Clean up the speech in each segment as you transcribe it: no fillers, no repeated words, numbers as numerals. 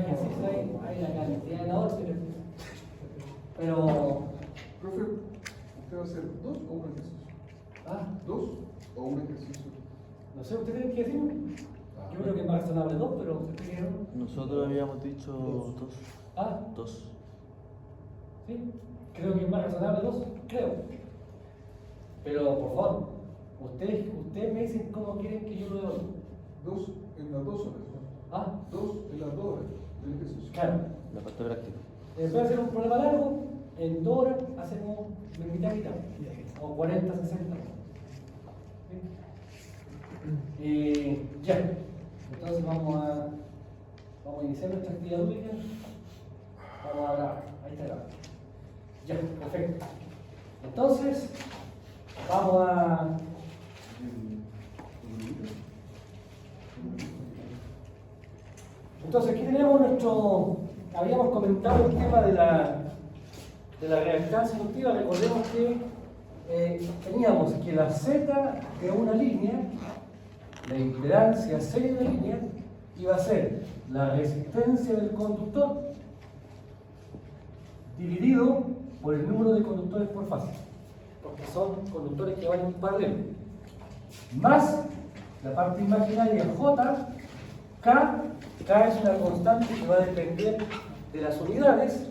más ejercicio hay la cantidad de horas, pero Profe, ¿usted va a hacer 2 o un ejercicio? ah, 2 o un ejercicio. no sé, ¿usted tiene que decirlo? Yo creo que es más razonable 2, pero usted quiere no. Nosotros habíamos dicho 2. Ah, 2. sí, creo que es más razonable 2, creo. Pero por favor, ustedes me dicen cómo quieren que yo lo haga. 2 en las 2 horas. Ah, 2 en las 2 horas del ejercicio. claro. La parte práctica. En vez de hacer un problema largo, en 2 horas hacemos mitad y mitad, o 40, 60. Ya, entonces vamos a iniciar nuestra actividad lúdica. Vamos a grabar, ahí está grabado. Ya, perfecto. Entonces, vamos a... Entonces, aquí tenemos habíamos comentado el tema de la reactancia inductiva. Recordemos que teníamos que la Z de una línea, la impedancia C de una línea, iba a ser la resistencia del conductor dividido por el número de conductores por fase, porque son conductores que van en paralelo, más la parte imaginaria J, K es una constante que va a depender de las unidades,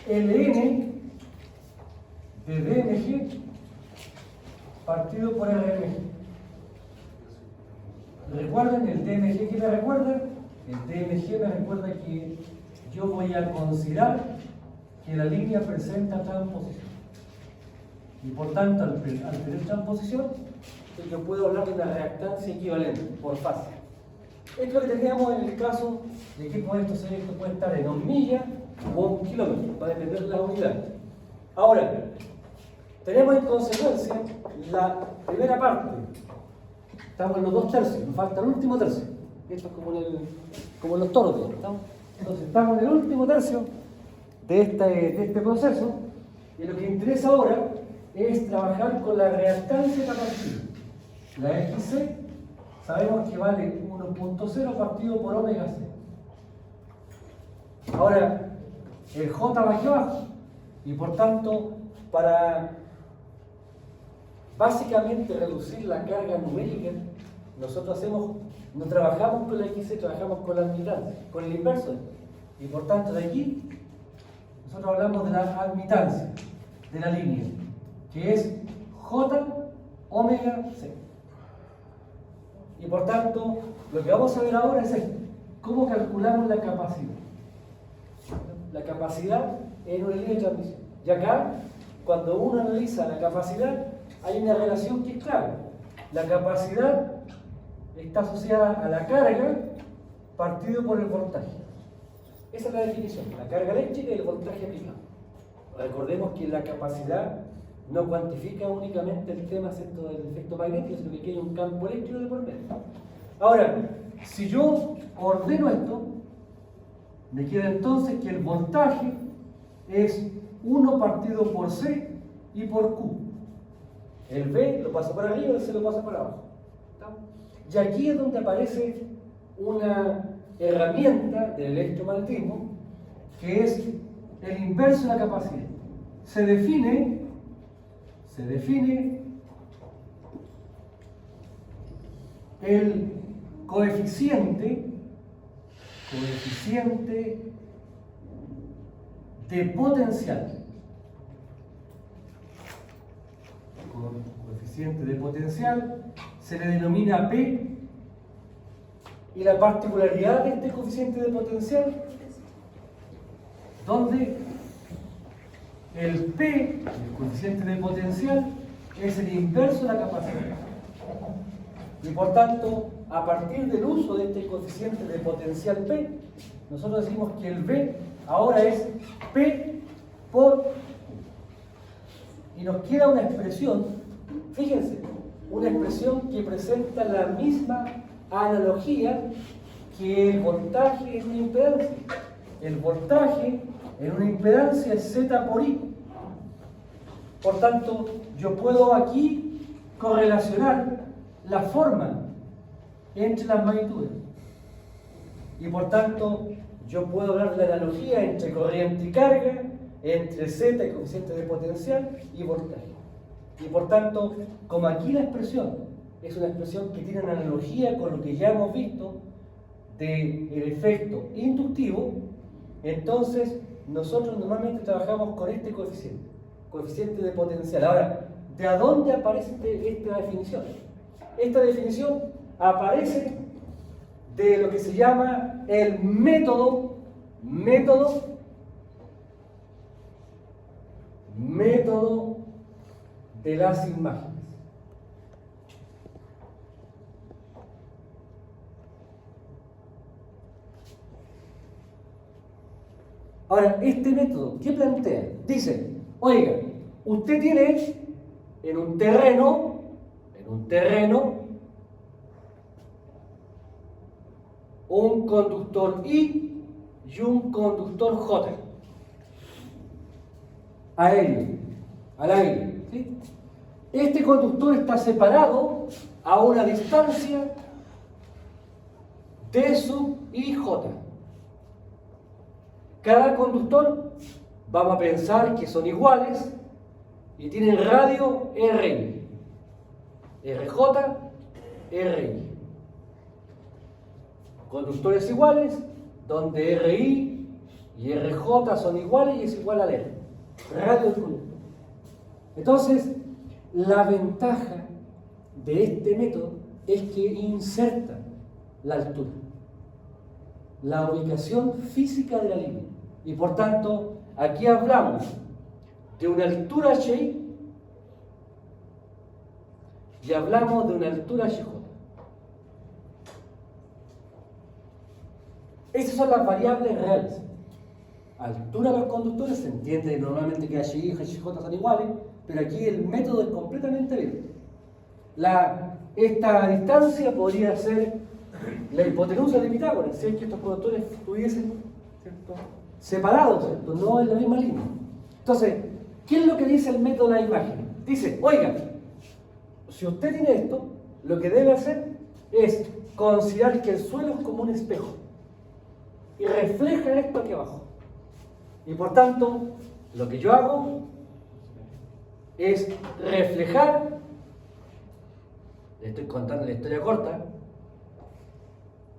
Ln de dmg partido por Rmg. ¿Recuerden el dmg que me recuerda? El dmg me recuerda que yo voy a considerar que la línea presenta transposición. Y por tanto, al tener transposición, yo puedo hablar de una reactancia equivalente por fase. Esto es lo que teníamos en el caso de que esto puede estar en 1 milla o 1 kilómetro, va a depender de la unidad. Ahora, tenemos en consecuencia la primera parte. Estamos en los 2 tercios, nos falta el último tercio. Esto es como en los toros, ¿no? Entonces, estamos en el último tercio de este proceso, y lo que interesa ahora es trabajar con la reactancia capacitiva. La XC sabemos que vale 1.0 partido por omega C. Ahora, el J va aquí abajo, y por tanto, para básicamente reducir la carga numérica, nosotros no trabajamos con la XC, trabajamos con la admitancia, con el inverso. Y por tanto, de aquí, nosotros hablamos de la admitancia de la línea, que es J omega C. Y por tanto, lo que vamos a ver ahora es esto: cómo calculamos la capacidad. La capacidad en una línea de transmisión. Y acá, cuando uno analiza la capacidad, hay una relación que es clara. La capacidad está asociada a la carga partido por el voltaje. Esa es la definición, la carga eléctrica y el voltaje aplicado. Recordemos que la capacidad no cuantifica únicamente el tema del efecto magnético, sino que hay un campo eléctrico de por medio. Ahora, si yo ordeno esto, me queda entonces que el voltaje es 1 partido por C y por Q. El B lo paso para arriba, el C lo paso para abajo. Y aquí es donde aparece una herramienta del electromagnetismo, que es el inverso de la capacidad. Se define el coeficiente de potencial. Coeficiente de potencial se le denomina P, y la particularidad de este coeficiente de potencial, donde el P, el coeficiente de potencial, es el inverso de la capacidad. Y por tanto, a partir del uso de este coeficiente de potencial P, nosotros decimos que el B ahora es P por Q. Y nos queda una expresión, fíjense, una expresión que presenta la misma analogía que el voltaje en una impedancia. El voltaje en una impedancia es Z por I. Por tanto, yo puedo aquí correlacionar la forma entre las magnitudes. Y por tanto, yo puedo hablar de la analogía entre corriente y carga, entre Z y coeficiente de potencial y voltaje. Y por tanto, como aquí la expresión es una expresión que tiene una analogía con lo que ya hemos visto del efecto inductivo, entonces nosotros normalmente trabajamos con este coeficiente de potencial. Ahora, ¿de dónde aparece esta definición? Esta definición aparece de lo que se llama el método de las imágenes. Ahora, este método, ¿qué plantea? Dice, oiga, usted tiene en un terreno, un conductor I y un conductor J. Aéreo, al aire. ¿Sí? Este conductor está separado a una distancia D sub I J. Cada conductor, vamos a pensar que son iguales y tienen radio RI. RJ, RI. Conductores iguales, donde RI y RJ son iguales y es igual al R. Radio del conductor. Entonces, la ventaja de este método es que inserta la altura, la ubicación física de la línea. Y por tanto, aquí hablamos de una altura H y hablamos de una altura HJ. Esas son las variables reales. Altura de los conductores, se entiende normalmente que HI y HJ son iguales, pero aquí el método es completamente abierto. Esta distancia podría ser la hipotenusa de Pitágoras, si es que estos conductores estuviesen, ¿cierto?, separados, ¿cierto?, no en la misma línea. Entonces, ¿qué es lo que dice el método de la imagen? Dice, oiga, si usted tiene esto, lo que debe hacer es considerar que el suelo es como un espejo y refleja esto aquí abajo. Y por tanto, lo que yo hago es reflejar, le estoy contando la historia corta,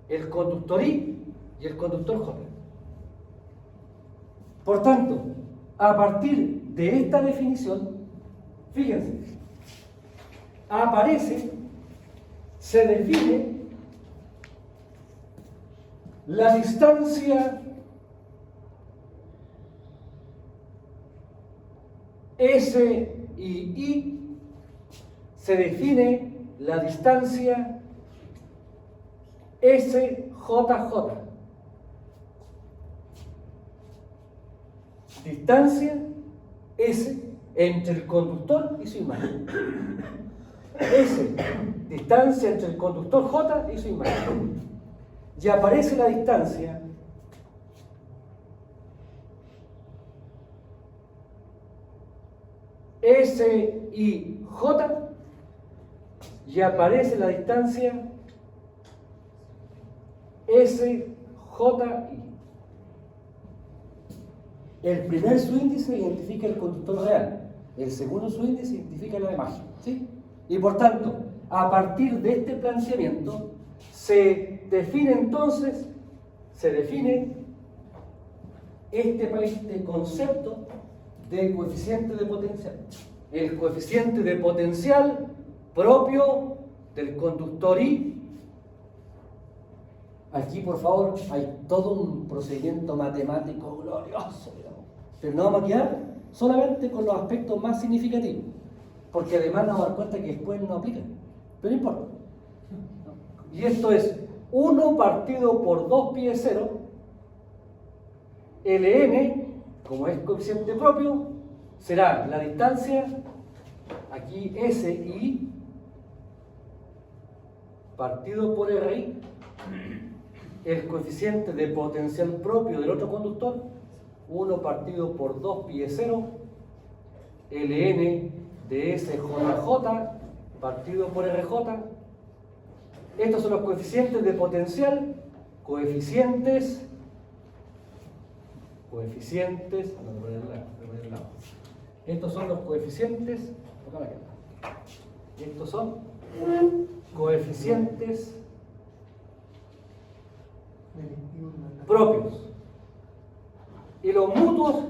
el conductor I y el conductor J. Por tanto, a partir de esta definición, fíjense, se define la distancia S y I, se define la distancia SJJ. Distancia S entre el conductor y su imagen. S, distancia entre el conductor J y su imagen. Y aparece la distancia SIJ y aparece la distancia SJI. El primer subíndice identifica el conductor real, el segundo subíndice identifica la imagen, ¿sí? Y por tanto, a partir de este planteamiento, se define este concepto de coeficiente de potencial. El coeficiente de potencial propio del conductor I. Aquí, por favor, hay todo un procedimiento matemático glorioso, digamos. Pero nos vamos a quedar solamente con los aspectos más significativos, porque además nos vamos a dar cuenta que después no aplican. Pero no importa. Y esto es 1 partido por 2 pi de 0, Ln, como es coeficiente propio, será la distancia, aquí SI, partido por RI, el coeficiente de potencial propio del otro conductor, 1 partido por 2 pi de 0, Ln de SJJ, partido por RJ. Estos son los coeficientes de potencial, coeficientes coeficientes, no, voy a poner el lado. Estos son los coeficientes, tócame acá. Estos son coeficientes propios. Y los mutuos,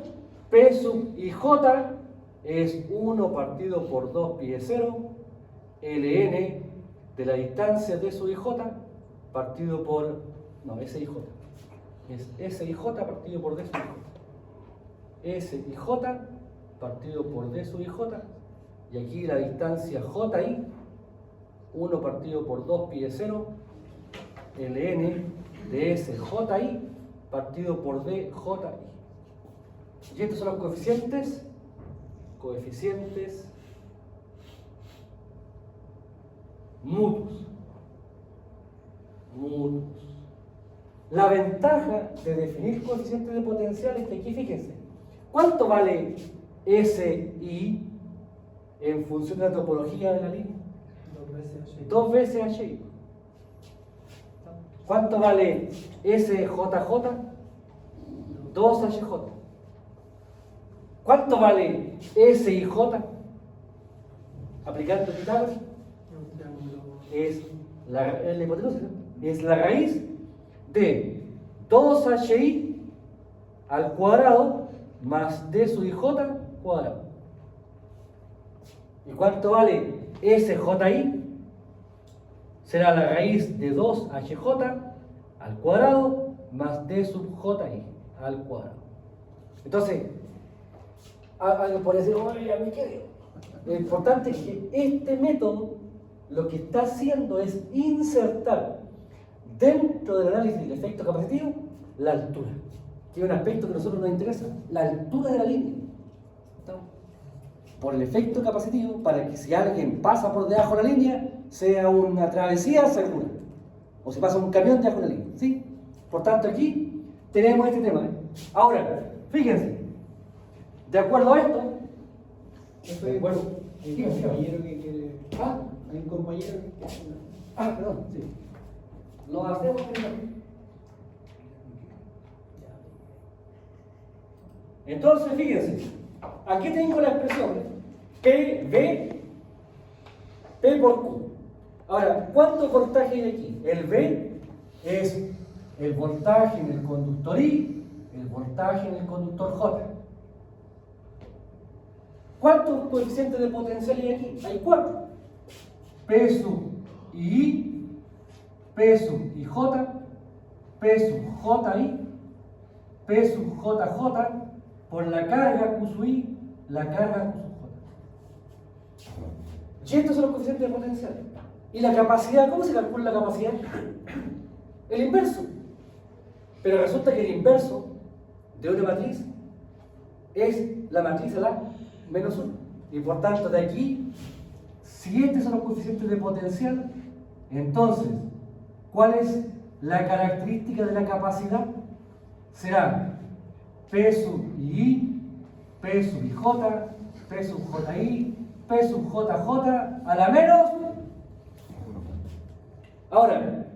P sub i j es 1 partido por 2 pi de 0, ln de la distancia de sub i j partido por, no, s i j. Es s i j partido por d sub i j. S i j partido por d sub i j. Y aquí la distancia ji, 1 partido por 2 pi de 0, ln de s ji partido por d ji. Y estos son los coeficientes mutuos. La ventaja de definir coeficientes de potencial es que aquí, fíjense, ¿cuánto vale SI en función de la topología de la línea? 2 veces HI. ¿Cuánto vale SJJ? 2HJ. ¿Cuánto vale SIJ? Aplicando Pitágoras. Es la hipotenusa, ¿no? Es la raíz de 2HI al cuadrado más D sub IJ cuadrado. ¿Y cuánto vale SJI? Será la raíz de 2HJ al cuadrado más D sub JI al cuadrado. Entonces, alguien podría decir, oye, a mí qué. Lo importante es que este método lo que está haciendo es insertar dentro del análisis del efecto capacitivo la altura, que es un aspecto que a nosotros nos interesa, la altura de la línea. Por el efecto capacitivo, para que si alguien pasa por debajo de la línea, sea una travesía segura, o si pasa un camión debajo de la línea, ¿sí? Por tanto, aquí tenemos este tema. Ahora, fíjense, de acuerdo a esto, De acuerdo. Hay Sí, un sí. compañero que quiere. ¿ah? Hay un compañero que quiere. Perdón, sí. Lo hacemos primero. Entonces, fíjense, aquí tengo la expresión PV, P por Q. Ahora, ¿cuánto voltaje hay aquí? El V es el voltaje en el conductor I, el voltaje en el conductor J. ¿Cuántos coeficientes de potencial hay aquí? Hay 4. P sub I, P sub IJ, P sub JI, P sub JJ, por la carga Q sub I, la carga Q sub J. Y estos son los coeficientes de potencial. ¿Y la capacidad? ¿Cómo se calcula la capacidad? El inverso. Pero resulta que el inverso de una matriz es la matriz a la menos 1. Y por tanto, de aquí, si estos son los coeficientes de potencial, entonces, ¿cuál es la característica de la capacidad? Será P sub I, P sub IJ, P sub JI, P sub JJ a la menos. Ahora,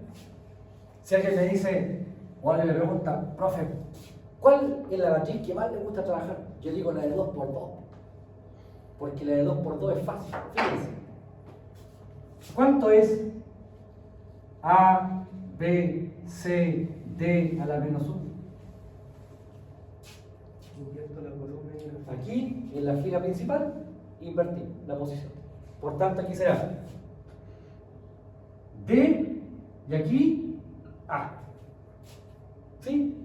si alguien me dice, o alguien me pregunta, profe, ¿cuál es la matriz que más le gusta trabajar? Yo digo la de 2×2, porque la de 2×2 es fácil. Fíjense. ¿Cuánto es A, B, C, D a la menos 1? Aquí, en la fila principal, invertir la posición. Por tanto, aquí será D y aquí A. ¿Sí?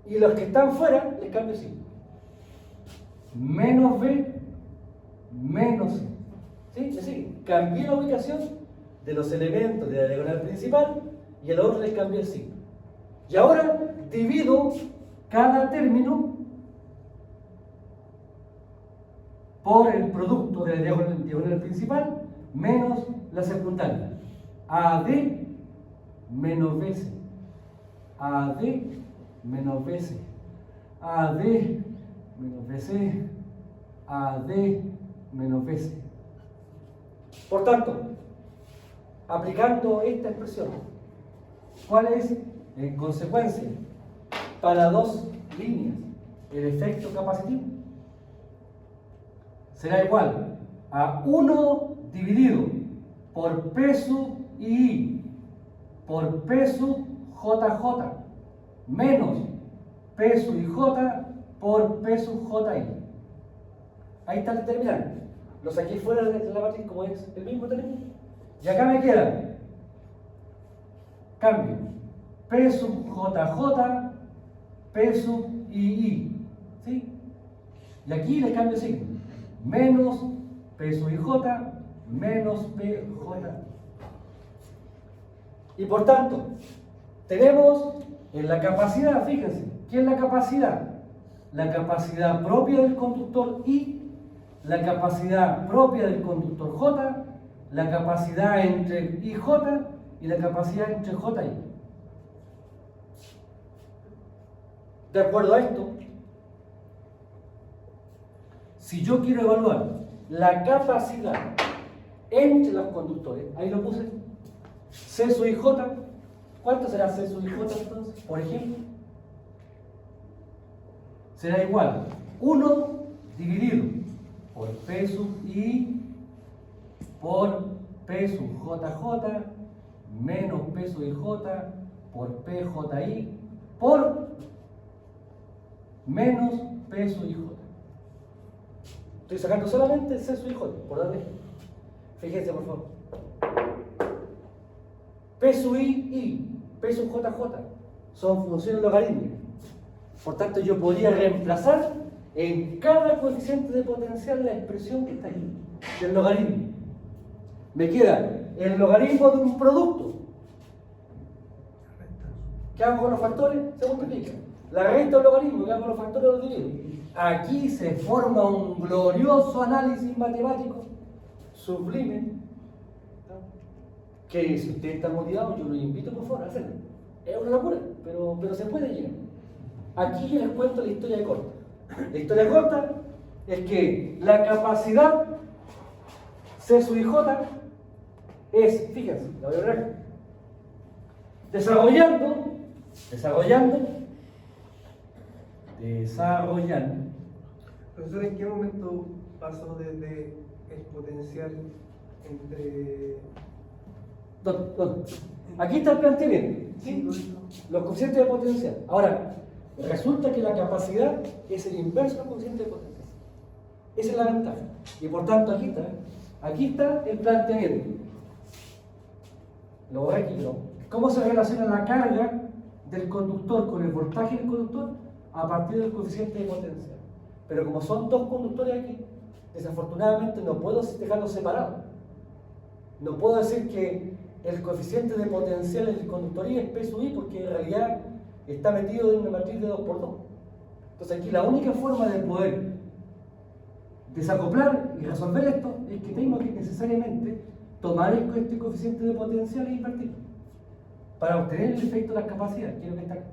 Y los que están fuera, les cambio signo. Menos B, menos C. ¿Sí? Es decir, cambié la ubicación de los elementos de la diagonal principal y el otro les cambié el signo. Y ahora divido cada término por el producto de la diagonal principal menos la secundaria. AD menos BC. AD menos BC. AD menos BC. AD menos BC. Por tanto, aplicando esta expresión, ¿cuál es, en consecuencia, para 2 líneas, el efecto capacitivo será igual a 1 dividido por P sub I por P sub JJ menos P sub IJ por P sub JI. Ahí está el determinante. Lo saqué fuera de la matriz como es el mismo determinante. Y acá me queda, cambio, P sub JJ, P sub II. ¿Sí? Y aquí le cambio signo. Menos P sub IJ menos PJ. Y por tanto, tenemos en la capacidad, fíjense, ¿qué es la capacidad? La capacidad propia del conductor I, la capacidad propia del conductor J, la capacidad entre IJ y la capacidad entre JI. De acuerdo a esto, si yo quiero evaluar la capacidad entre los conductores, ahí lo puse, C sub IJ, ¿cuánto será C sub IJ entonces? Por ejemplo, será igual 1 dividido por P sub I por P sub JJ menos P sub IJ por PJI por menos P sub IJ. Estoy sacando solamente C sub IJ, por darle. Fíjense por favor. P sub I, P sub JJ son funciones logarítmicas. Por tanto, yo podría reemplazar en cada coeficiente de potencial la expresión que está ahí, del logaritmo. Me queda el logaritmo de un producto. ¿Qué hago con los factores? Se multiplica. La resta del logaritmo, ¿qué hago con los factores? Los divido. Aquí se forma un glorioso análisis matemático sublime, que si usted está motivado, yo lo invito por favor a hacerlo. Es una locura, pero se puede llegar. Aquí yo les cuento la historia corta. La historia corta es que la capacidad C sub IJ es, fíjense, la voy a ver, desarrollando, Profesor, ¿en qué momento pasó desde el potencial entre... Aquí está el planteamiento, ¿sí? Los coeficientes de potencial. Ahora, resulta que la capacidad es el inverso del coeficiente de potencial. Esa es la ventaja. Y por tanto, aquí está el planteamiento. Lo borré aquí, ¿no? ¿Cómo se relaciona la carga del conductor con el voltaje del conductor? A partir del coeficiente de potencial. Pero como son dos conductores aquí, desafortunadamente no puedo dejarlos separados. No puedo decir que el coeficiente de potencial en el conductor I es P sub I, porque en realidad está metido en una matriz de 2×2. Entonces aquí la única forma de poder desacoplar y resolver esto es que tengo que necesariamente tomar este coeficiente de potencial e invertirlo para obtener el efecto de las capacidades, que es lo que está acá.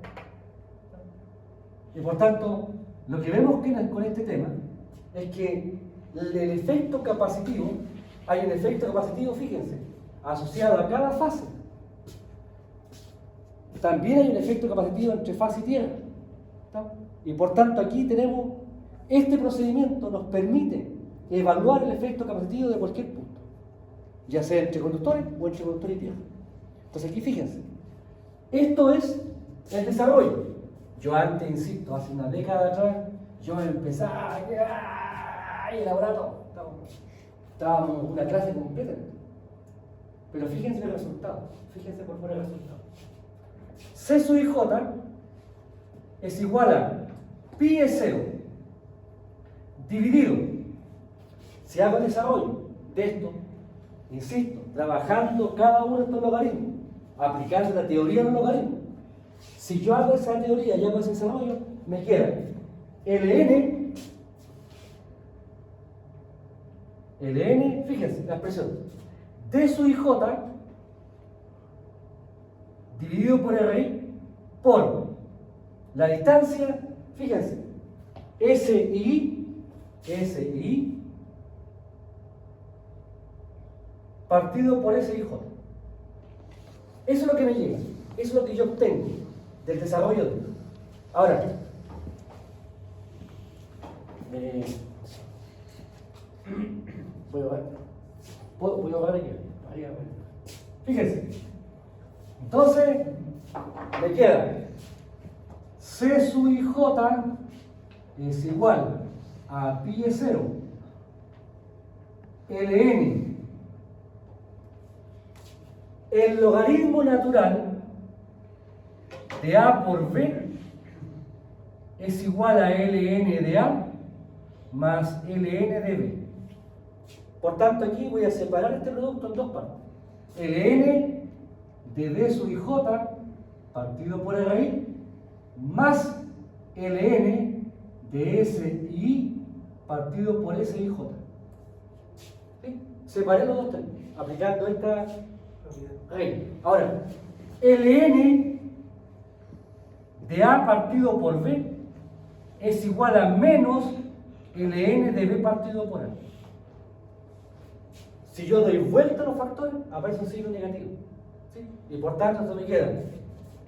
Y por tanto, lo que vemos con este tema es que el efecto capacitivo, hay un efecto capacitivo, fíjense, asociado a cada fase. También hay un efecto capacitivo entre fase y tierra. ¿Está? Y por tanto aquí tenemos, este procedimiento nos permite evaluar el efecto capacitivo de cualquier punto, ya sea entre conductores o entre conductor y tierra. Entonces aquí fíjense, esto es el desarrollo. Yo antes, insisto, hace una década atrás, yo empezaba a elaborar todo. Estábamos una clase completa. Pero fíjense el resultado. Fíjense por favor el resultado. C sub IJ es igual a pi es 0 dividido. Si hago el desarrollo de esto, insisto, trabajando cada uno de estos logaritmos, aplicando la teoría de los logaritmos. Si yo hago esa teoría y hago ese desarrollo, me queda ln, fíjense la expresión, d sub IJ dividido por RI por la distancia, fíjense, SI partido por SIJ. Eso es lo que me llega, eso es lo que yo obtengo del desarrollo de esto. Ahora, Voy a ver. Voy a ver aquí. Ahí, a ver. Fíjense. Entonces, me queda C sub I J es igual a pi de 0 ln el logaritmo natural de A por B es igual a ln de A más ln de B. Por tanto, aquí voy a separar este producto en dos partes. ln de D sub IJ partido por el raíz más ln de S y I partido por S y J. ¿Sí? Separé los dos términos aplicando esta raíz. Ahora, ln de A partido por B es igual a menos ln de B partido por A. Si yo doy vuelta a los factores, aparece un signo negativo. ¿Sí? Y por tanto, esto me queda.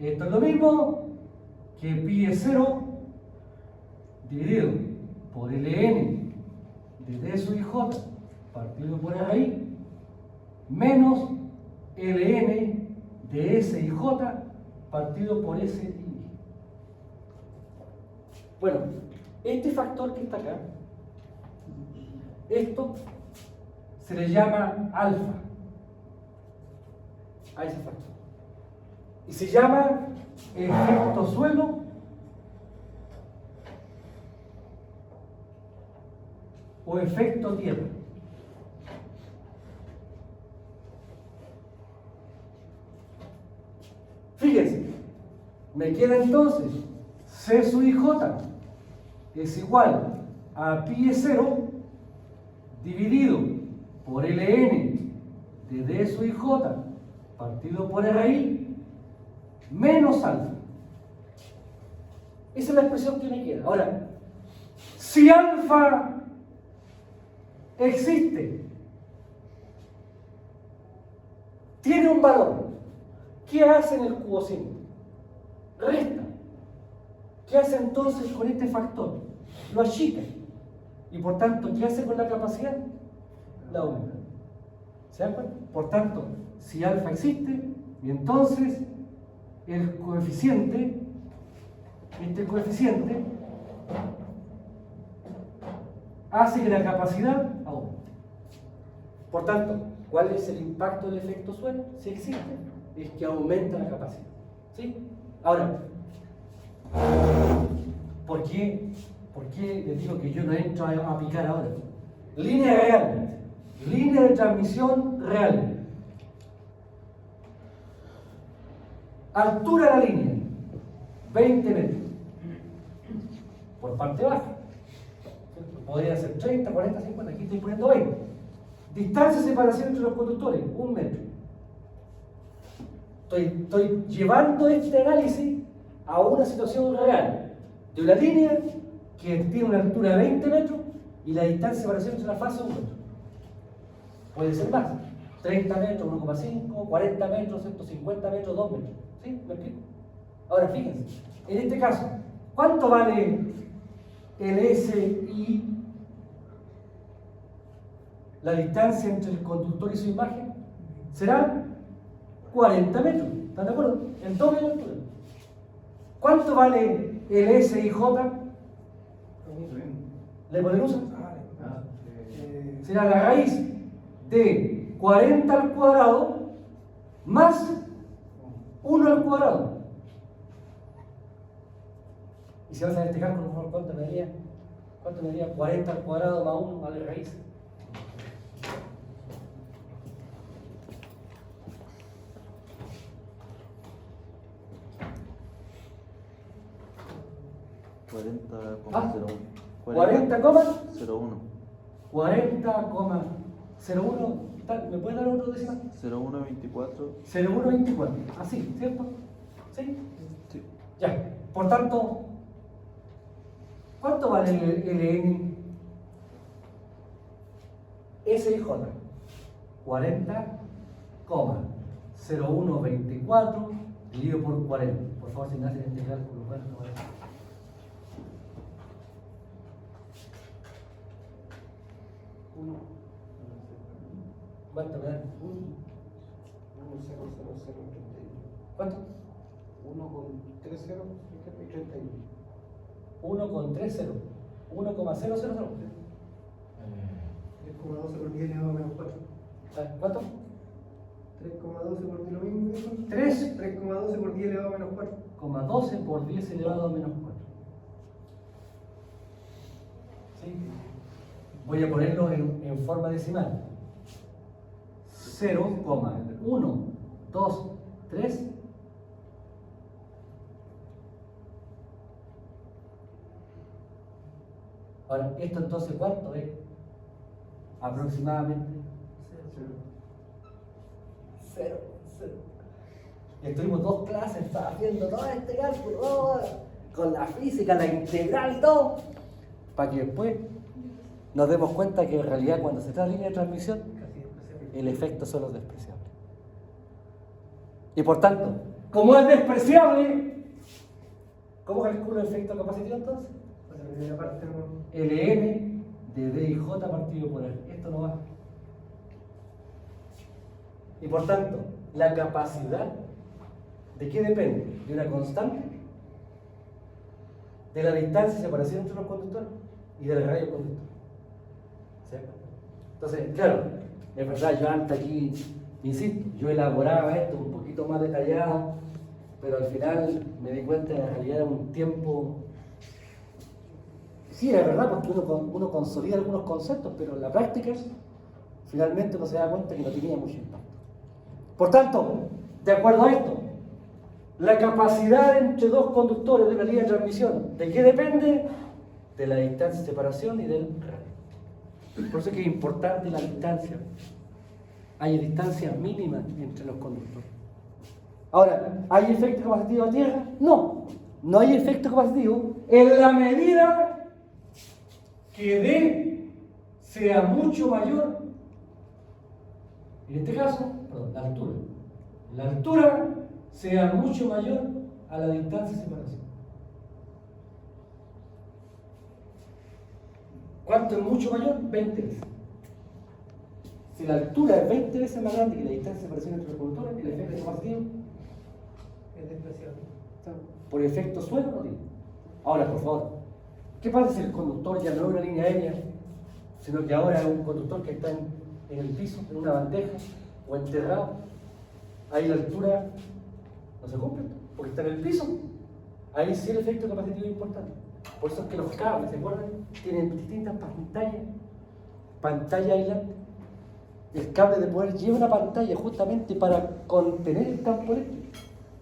Esto es lo mismo que pi de 0 dividido por ln de D sub IJ partido por la raíz menos ln de S y J partido por S y I. Bueno, este factor que está acá, esto se le llama alfa a ese factor. Y se llama efecto suelo o efecto tierra. Fíjense, me queda entonces C sub IJ es igual a pi de 0 dividido por ln de D sub IJ partido por el raíz menos alfa. Esa es la expresión que me queda. Ahora, si alfa existe, tiene un valor, ¿qué hace en el cociente? Resta. ¿Qué hace entonces con este factor? Lo achica. Y por tanto, ¿qué hace con la capacidad? La aumenta. ¿Se dan cuenta? Por tanto, si alfa existe, y entonces el coeficiente, este coeficiente, hace que la capacidad aumente. Por tanto, ¿cuál es el impacto del efecto suelo? Si existe, es que aumenta la capacidad. ¿Sí? Ahora, ¿por qué les digo que yo no entro a aplicar ahora? Línea real, línea de transmisión real. Altura de la línea, 20 metros. Por parte baja. Podría ser 30, 40, 50, aquí estoy poniendo 20. Distancia de separación entre los conductores, 1 metro. Estoy llevando este análisis a una situación real de una línea que tiene una altura de 20 metros y la distancia de separación entre las fases es 1 metro. Puede ser más, 30 metros, 1,5, 40 metros, 150 metros, 2 metros. ¿Sí? ¿Me explico? Ahora fíjense, en este caso, ¿cuánto vale el SI? La distancia entre el conductor y su imagen será 40 metros. ¿Están de acuerdo? El doble de la altura. ¿Cuánto vale el SIJ? ¿La hipotenusa? Será la raíz de 40 al cuadrado más 1 al cuadrado. Y si vas a hacer este cálculo, por favor, ¿cuánto me daría? 40 al cuadrado más 1 a la raíz. ¿40,01? 40,01. ¿Me puedes dar otro decimal? 0124. 0124. Así, ¿cierto? ¿Sí? Sí. Ya. Por tanto, ¿cuánto vale el N? SIJ. 40,0124 dividido por 40. Por favor, si me hacen este cálculo, ¿cuánto vale? 1. ¿Cuánto me dan? 1,00031. ¿Cuánto? 1,30 y 31. 1,30. 1,000. 3,12 por 10 elevado a menos 4. ¿Cuánto? 3,12 por 10 lo mismo, ¿eso? 3. 3,12 por 10 elevado a menos 4. 12 por 10 elevado a menos 4. ¿Sí? Voy a ponerlo en forma decimal. 0,123. Ahora, ¿esto entonces cuánto es? Aproximadamente. 0. Estuvimos 2 clases haciendo todo este cálculo, con la física, la integral y todo, para que después nos demos cuenta que en realidad cuando se está en línea de transmisión, el efecto solo es despreciable. Y por tanto, como es despreciable, ¿cómo calculo el efecto capacitivo entonces? Para la primera parte no. Ln de D y J partido por R. Esto no va. Y por tanto, la capacidad, ¿de qué depende? ¿De una constante? De la distancia de separación entre los conductores y del radio conductor. ¿Sí? Entonces, claro, es verdad, yo antes aquí, insisto, yo elaboraba esto un poquito más detallado, pero al final me di cuenta que en realidad era un tiempo. Sí, es verdad, porque uno consolida algunos conceptos, pero en la práctica, finalmente uno se da cuenta que no tenía mucho impacto. Por tanto, de acuerdo a esto, la capacidad entre dos conductores de una línea de transmisión, ¿de qué depende? De la distancia de separación y del radio. Por eso es que es importante la distancia. Hay distancia mínima entre los conductores. Ahora, ¿hay efecto capacitivo a tierra? No, no hay efecto capacitivo en la medida que D sea mucho mayor, en este caso, perdón, la altura sea mucho mayor a la distancia de separación. ¿Cuánto es mucho mayor? 20 veces. Si la altura es 20 veces más grande que la distancia de separación entre los conductores, el efecto capacitivo Es despreciable. por efecto suelo no tiene. Ahora, por favor, ¿qué pasa si el conductor ya no es una línea aérea, sino que ahora es un conductor que está en el piso, en una bandeja o enterrado? Ahí la altura no se cumple, porque está en el piso. Ahí sí el efecto capacitivo es importante. Por eso es que los cables, ¿se acuerdan? Tienen distintas pantallas aislantes. El cable de poder lleva una pantalla justamente para contener el campo eléctrico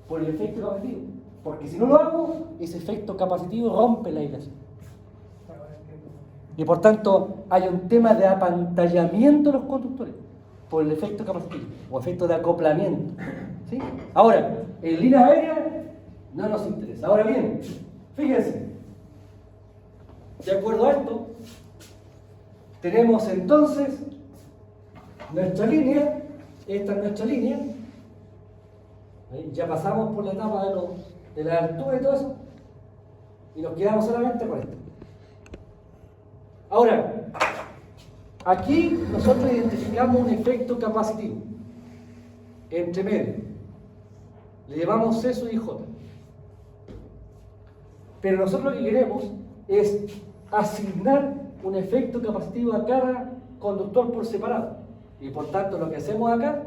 por el efecto capacitivo. Porque si no lo hago, ese efecto capacitivo rompe la aislación. Y por tanto, hay un tema de apantallamiento de los conductores por el efecto capacitivo o efecto de acoplamiento. ¿Sí? Ahora, en líneas aéreas no nos interesa. Ahora bien, fíjense, de acuerdo a esto, tenemos entonces nuestra línea, esta es nuestra línea. ¿Sí? Ya pasamos por la etapa de la altura y todo eso, y nos quedamos solamente con esto. Ahora, aquí nosotros identificamos un efecto capacitivo entre medio. Le llamamos C sub I J. Pero nosotros lo que queremos es asignar un efecto capacitivo a cada conductor por separado. Y por tanto lo que hacemos acá,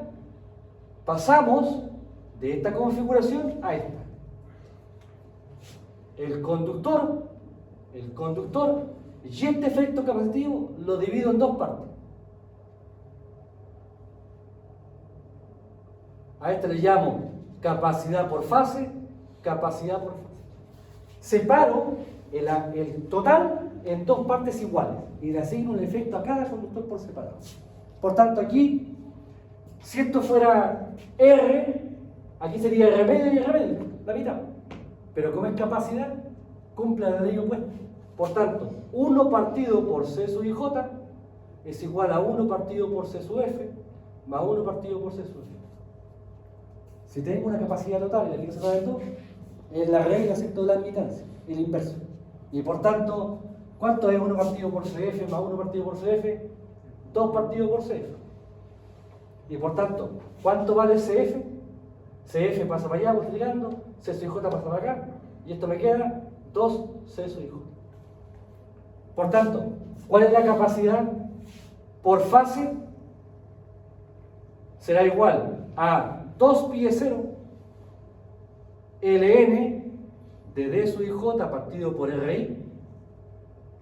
pasamos de esta configuración a esta. El conductor, y este efecto capacitivo lo divido en dos partes. A este le llamo capacidad por fase, capacidad por fase. Separo el total en dos partes iguales y le asigno un efecto a cada conductor por separado. Por tanto, aquí, si esto fuera R, aquí sería R medio y R medio, la mitad. Pero como es capacidad, cumple la ley opuesta. Por tanto, 1 partido por C sub IJ es igual a 1 partido por C sub F más 1 partido por C sub F. Si tengo una capacidad total y la quiero separar en dos, es la regla excepto la admitancia, el inverso. Y por tanto, ¿cuánto es 1 partido por CF más 1 partido por CF? 2 partido por CF. Y por tanto, ¿cuánto vale CF? CF pasa para allá multiplicando, C sub J pasa para acá, y esto me queda 2 C sub J. Por tanto, ¿cuál es la capacidad por fase? Será igual a 2 pi de 0 ln de D sub J partido por RI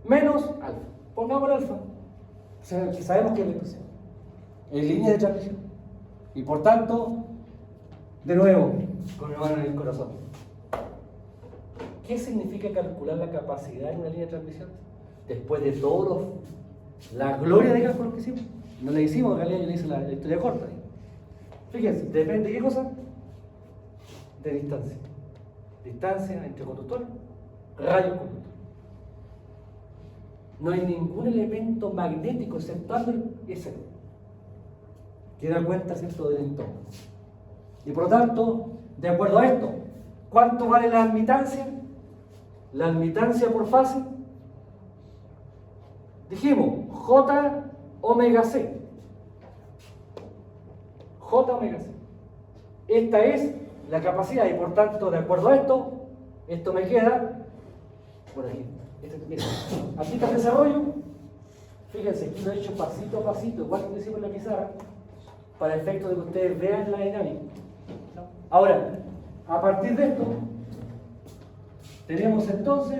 menos alfa. Pongamos el alfa, que sabemos que es la expresión en línea de transmisión. Y por tanto, de nuevo, con la mano en el corazón, ¿qué significa calcular la capacidad en una línea de transmisión? Después de todos la gloria de cálculos que hicimos, no le hicimos, en realidad yo le hice la historia corta. Fíjense, depende de qué cosa, de distancia. Distancia entre conductores, rayos conductores. No hay ningún elemento magnético exceptuando el S, que da cuenta, ¿cierto?, del entorno. Y por lo tanto, de acuerdo a esto, ¿cuánto vale la admitancia? La admitancia por fase, dijimos, J omega C. J omega C. Esta es la capacidad y por tanto, de acuerdo a esto me queda por aquí. Mira, aquí está el desarrollo. Fíjense, aquí lo he hecho pasito a pasito, igual que lo hicimos en la pizarra, para el efecto de que ustedes vean la dinámica. Ahora, a partir de esto, tenemos entonces,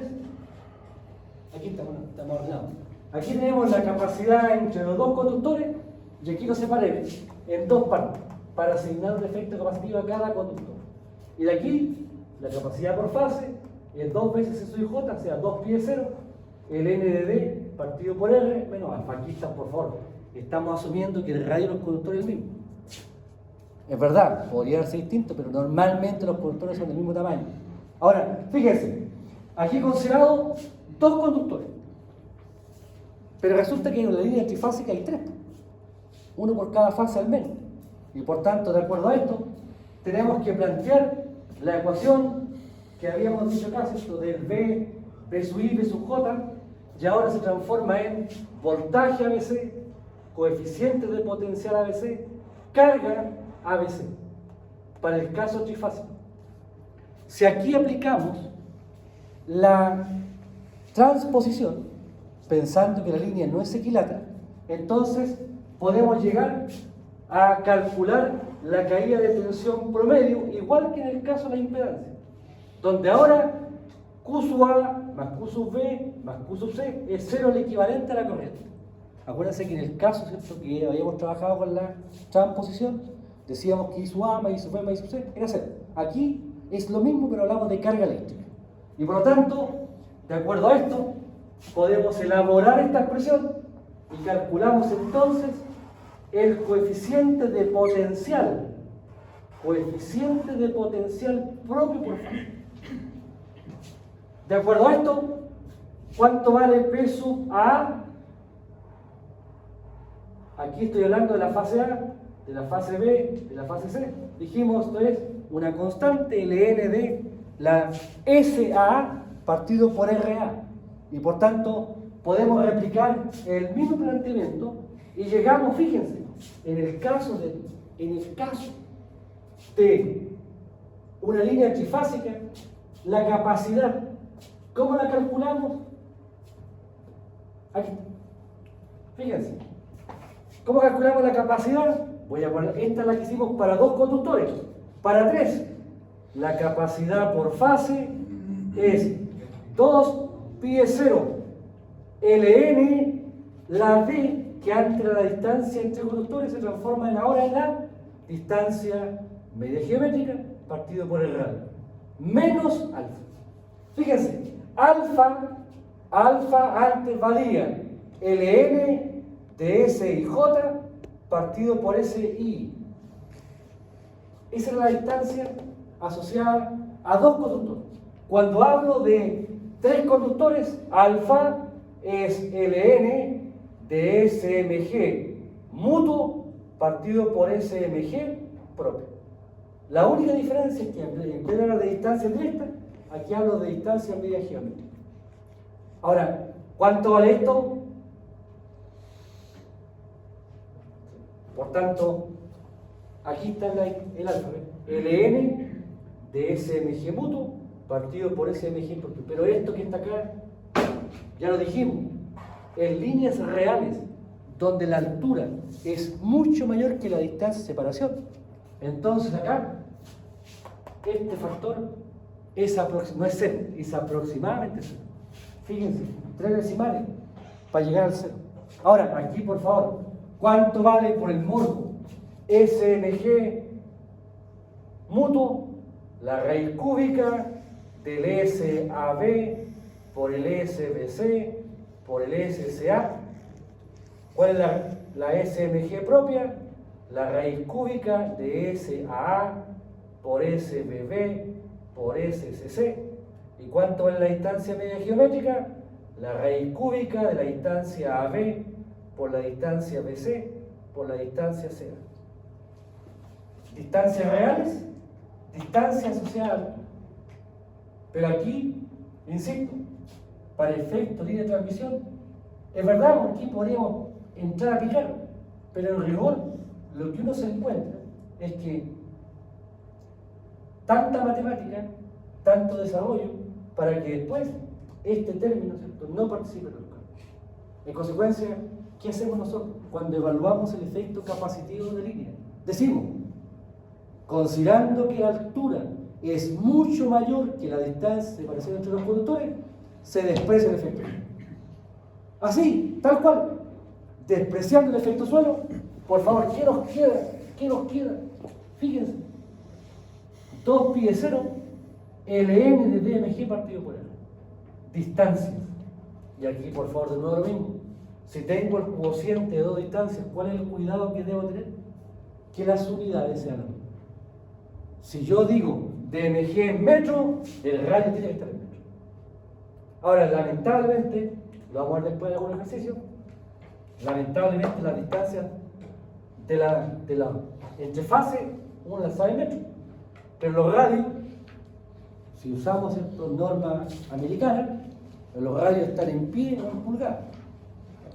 aquí estamos ordenados. Aquí tenemos la capacidad entre los dos conductores, y aquí lo separé en 2 partes, para asignar un efecto capacitivo a cada conductor. Y de aquí, la capacidad por fase, es 2 veces C sub J, o sea, 2 pi de 0, el N de D partido por R menos alfa. Aquí está, por favor, estamos asumiendo que el radio de los conductores es el mismo. Es verdad, podría ser distinto, pero normalmente los conductores son del mismo tamaño. Ahora, fíjense, aquí he considerado 2 conductores, pero resulta que en la línea trifásica hay 3, uno por cada fase al menos. Y por tanto, de acuerdo a esto, tenemos que plantear la ecuación que habíamos dicho acá, ¿cierto?, del B sub I, B sub J, y ahora se transforma en voltaje ABC, coeficiente de potencial ABC, carga ABC, para el caso trifásico. Si aquí aplicamos la transposición, pensando que la línea no es equilátera, entonces podemos llegar a calcular la caída de tensión promedio, igual que en el caso de la impedancia, donde ahora Q sub A más Q sub B más Q sub C es 0 el equivalente a la corriente. Acuérdense que en el caso, ¿cierto?, que habíamos trabajado con la transposición, decíamos que I sub A más I sub B más I sub C era 0. Aquí es lo mismo, pero hablamos de carga eléctrica. Y por lo tanto, de acuerdo a esto, podemos elaborar esta expresión y calculamos entonces el coeficiente de potencial propio por fase. De acuerdo a esto, ¿cuánto vale P sub A? Aquí estoy hablando de la fase A, de la fase B, de la fase C. Dijimos, esto es una constante, ln de la SA partido por RA. Y por tanto, podemos replicar el mismo planteamiento y llegamos, fíjense, en el caso de una línea trifásica, la capacidad, ¿cómo la calculamos? Aquí. Fíjense. ¿Cómo calculamos la capacidad? Voy a poner, esta es la que hicimos para 2 conductores. Para 3, la capacidad por fase es 2 pi de 0 ln la d, que antes era la distancia entre conductores, se transforma ahora en la distancia media geométrica partido por el radio, menos alfa. Fíjense, alfa antes valía ln de S y J partido por SI. Esa era la distancia asociada a 2 conductores. Cuando hablo de 3 conductores, alfa es ln de SMG mutuo partido por SMG propio. La única diferencia es que en vez de hablar de distancia directa, aquí hablo de distancia media geométrica. Ahora, ¿cuánto vale esto? Por tanto, aquí está el alfa, Ln de SMG mutuo partido por SMG propio. Pero esto que está acá, ya lo dijimos, en líneas reales, donde la altura es mucho mayor que la distancia de separación. Entonces acá, este factor no es cero, es aproximadamente cero. Fíjense, 3 decimales para llegar al cero. Ahora, aquí por favor, ¿cuánto vale por el morbo? SMG mutuo, la raíz cúbica del SAB por el SBC por el SSA. ¿Cuál es la SMG propia? La raíz cúbica de SAA por SBB por SCC. ¿Y cuánto es la distancia media geométrica? La raíz cúbica de la distancia AB por la distancia BC por la distancia CA. Distancias reales, distancia asociada a altura. Pero aquí, insisto, para efecto línea de transmisión, es verdad, aquí podríamos entrar a picar, pero en rigor, lo que uno se encuentra es que tanta matemática, tanto desarrollo, para que después este término, ¿cierto?, no participe en los cálculos. En consecuencia, ¿qué hacemos nosotros cuando evaluamos el efecto capacitivo de línea? Decimos, considerando que la altura es mucho mayor que la distancia de separación entre los conductores, se desprecia el efecto. Así, tal cual, despreciando el efecto suelo. Por favor, ¿qué nos queda? ¿Qué nos queda? Fíjense, 2 pi de 0, Ln de DMG partido por R. Distancias. Y aquí, por favor, de nuevo lo mismo. Si tengo el cociente de 2 distancias, ¿cuál es el cuidado que debo tener? Que las unidades sean las mismas. Si yo digo DMG en metro, el radio tiene que estar en metro. Ahora, lamentablemente, lo vamos a ver después de algún ejercicio, lamentablemente las distancias de la entre fase, uno las sabe en metro. Pero los radios, si usamos norma americana, los radios están en pie, no en pulgadas.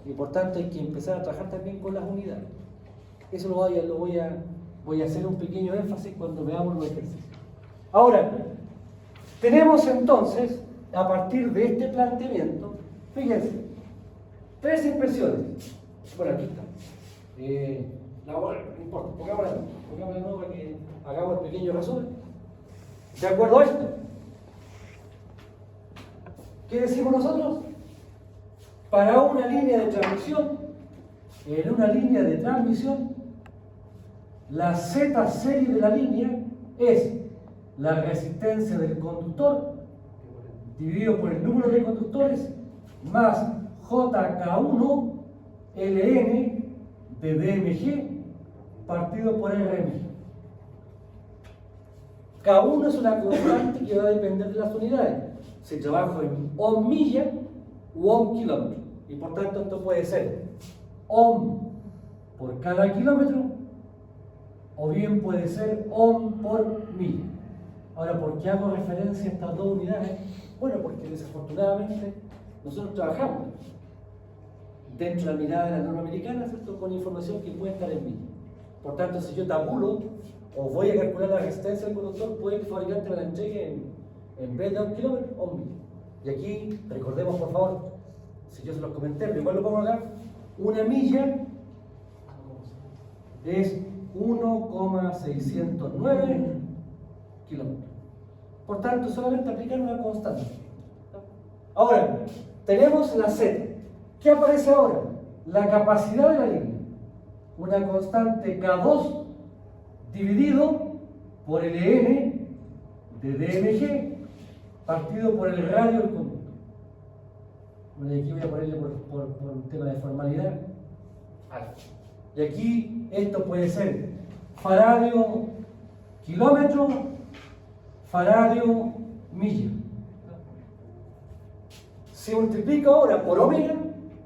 Y por tanto hay que empezar a trabajar también con las unidades. Eso voy a hacer un pequeño énfasis cuando veamos los ejercicios. Ahora, tenemos entonces, a partir de este planteamiento, fíjense, 3 expresiones. Bueno, aquí está. No importa, pongámosla de nuevo para que hagamos el pequeño resumen. ¿De acuerdo a esto? ¿Qué decimos nosotros? Para una línea de transmisión, en una línea de transmisión, la Z serie de la línea es la resistencia del conductor dividido por el número de conductores más JK1 LN de DMG partido por RMG. K1 es una constante que va a depender de las unidades. Si trabajo en ohm milla u ohm kilómetro. Y por tanto esto puede ser ohm por cada kilómetro o bien puede ser ohm por milla. Ahora, ¿por qué hago referencia a estas dos unidades? Bueno, porque desafortunadamente nosotros trabajamos dentro de la mirada de la norma americana, ¿cierto?, con información que puede estar en milla. Por tanto, si yo tabulo o voy a calcular la resistencia del conductor, puede que el fabricante me la entregue en vez de 1 kilómetro, 1 milla. Y aquí, recordemos por favor, si yo se los comenté, pero igual lo pongo acá, una milla es 1,609 kilómetros. Por tanto, solamente aplicar una constante. Ahora, tenemos la Z. ¿Qué aparece ahora? La capacidad de la línea. Una constante K2 dividido por el N de DMG partido por el radio del conductor. Bueno, y aquí voy a ponerle por un tema de formalidad alfa. Y aquí esto puede ser faradio kilómetro, faradio milla. Si multiplico ahora por omega,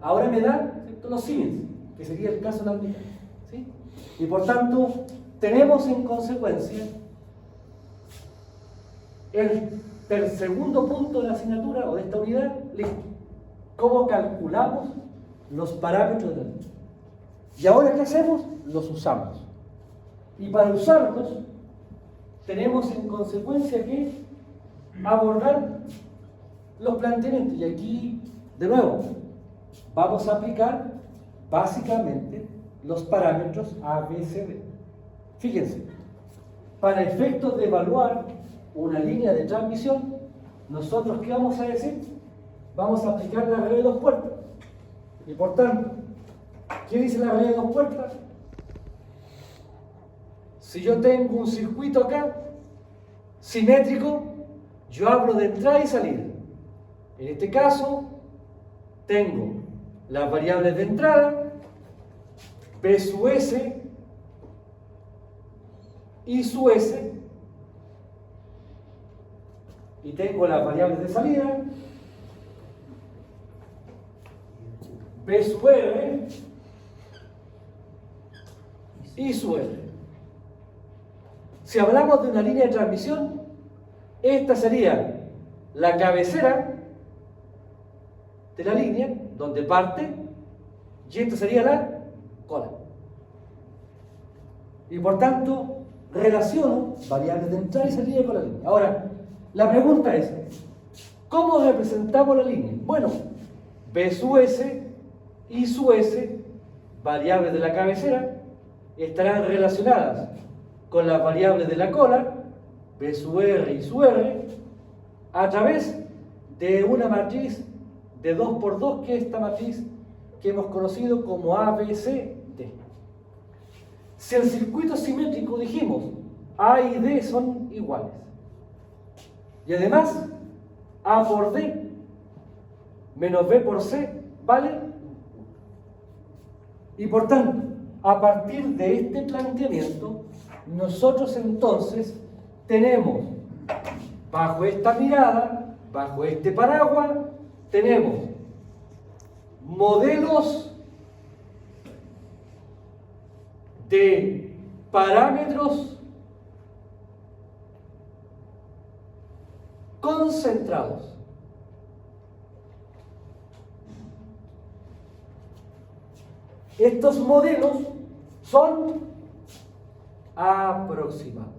ahora me da, ¿cierto?, los Siemens, que sería el caso de la unidad. ¿Sí? Y por tanto, tenemos en consecuencia el segundo punto de la asignatura o de esta unidad, listo. ¿Cómo calculamos los parámetros de la línea? ¿Y ahora qué hacemos? Los usamos. Y para usarlos, tenemos en consecuencia que abordar los planteamientos. Y aquí, de nuevo, vamos a aplicar básicamente los parámetros A, B, C, D. Fíjense, para efectos de evaluar una línea de transmisión, nosotros, ¿qué vamos a decir? Vamos a aplicar la regla de dos puertas. Y por tanto, ¿qué dice la regla de dos puertas? Si yo tengo un circuito acá, simétrico, yo hablo de entrada y salida. En este caso, tengo las variables de entrada, P sub S, I sub S, y tengo las variables de salida, B sub R, I sub R. Si hablamos de una línea de transmisión, esta sería la cabecera de la línea, donde parte, y esta sería la cola. Y por tanto, relaciono variables de entrada y salida con la línea. Ahora, la pregunta es, ¿cómo representamos la línea? Bueno, B sub S, I sub S, variables de la cabecera, estarán relacionadas con las variables de la cola, B sub R y sub R, a través de una matriz de 2 por 2, que es esta matriz que hemos conocido como ABCD. Si el circuito es simétrico, dijimos, A y D son iguales. Y además, A por D menos B por C vale. Y por tanto, a partir de este planteamiento, nosotros entonces tenemos, bajo esta mirada, bajo este paraguas, tenemos modelos de parámetros concentrados. Estos modelos son aproximados.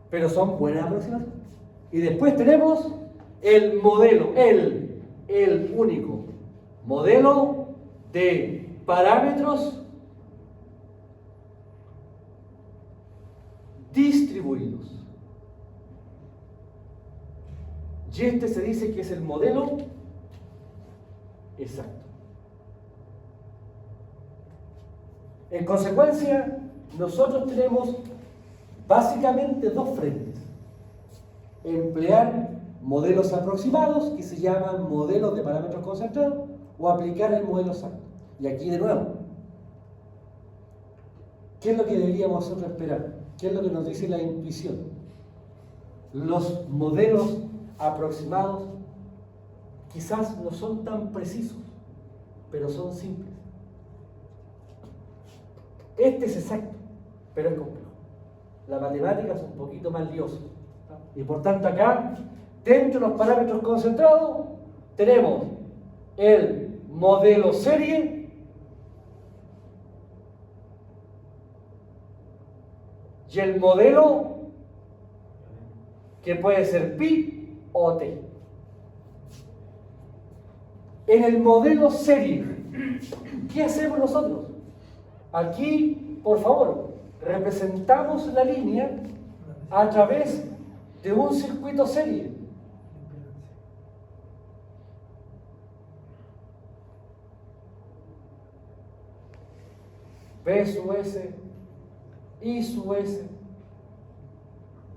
Pero son buenas aproximaciones. Y después tenemos el modelo, el único modelo de parámetros distribuidos. Y este se dice que es el modelo exacto. En consecuencia, nosotros tenemos básicamente dos frentes. Emplear modelos aproximados, que se llaman modelos de parámetros concentrados, o aplicar el modelo exacto. Y aquí de nuevo, ¿qué es lo que deberíamos nosotros esperar? ¿Qué es lo que nos dice la intuición? Los modelos aproximados quizás no son tan precisos, pero son simples. Este es exacto, pero es complejo. La matemática es un poquito más liosa. Y por tanto acá, dentro de los parámetros concentrados, tenemos el modelo serie y el modelo que puede ser pi o t. En el modelo serie, ¿qué hacemos nosotros? Aquí, por favor, representamos la línea a través de un circuito serie. B sub S, I sub S,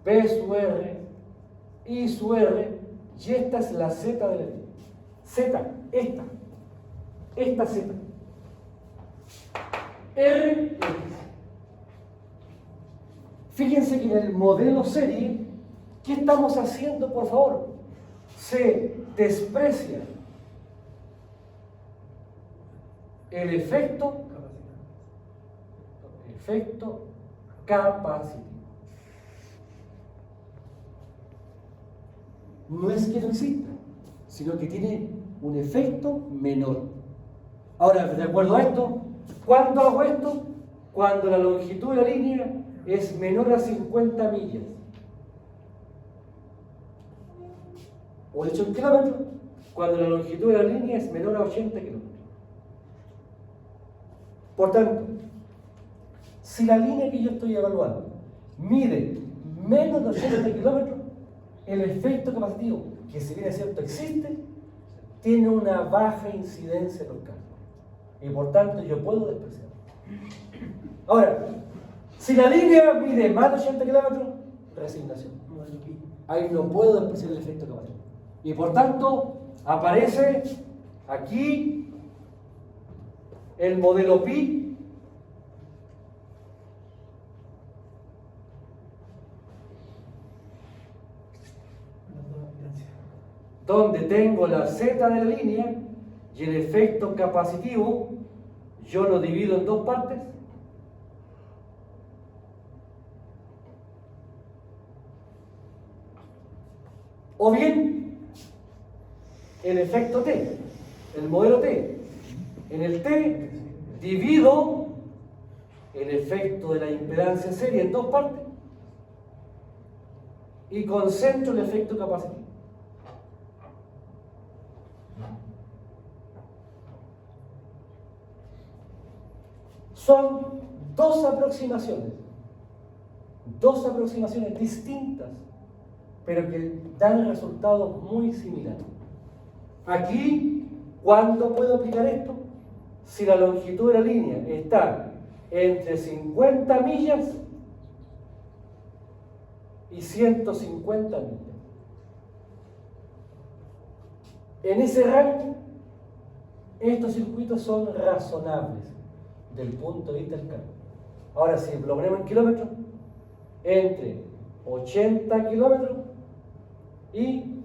B sub R, I sub R, y esta es la Z de la línea. Z, esta Z. R, X. Fíjense que en el modelo serie, ¿qué estamos haciendo, por favor? Se desprecia el efecto capacitivo. No es que no exista, sino que tiene un efecto menor. Ahora, de acuerdo a esto, ¿cuándo hago esto? Cuando la longitud de la línea es menor a 50 millas. O dicho en kilómetros, cuando la longitud de la línea es menor a 80 kilómetros. Por tanto, si la línea que yo estoy evaluando mide menos de 80 kilómetros, el efecto capacitivo, que si bien es cierto existe, tiene una baja incidencia en los casos. Y por tanto yo puedo despreciarlo. Ahora, si la línea mide más de 80 kilómetros, resignación. Ahí no puedo despreciar el efecto capacitivo. Y por tanto, aparece aquí el modelo pi donde tengo la z de la línea y el efecto capacitivo yo lo divido en dos partes. O bien el efecto T, el modelo T. En el T divido el efecto de la impedancia serie en dos partes y concentro el efecto capacitivo. Son dos aproximaciones distintas, pero que dan resultados muy similares. Aquí, ¿cuándo puedo aplicar esto? Si la longitud de la línea está entre 50 millas y 150 millas. En ese rango, estos circuitos son razonables del punto de vista del cálculo. Ahora, si lo ponemos en kilómetros, entre 80 kilómetros y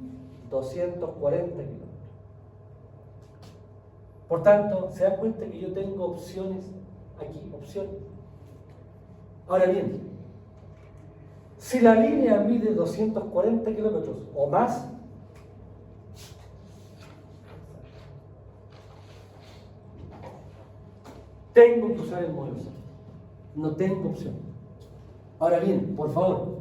240 kilómetros. Por tanto, se dan cuenta que yo tengo opciones aquí, opciones. Ahora bien, si la línea mide 240 kilómetros o más, tengo que usar el modelo SAR. No tengo opción. Ahora bien, por favor,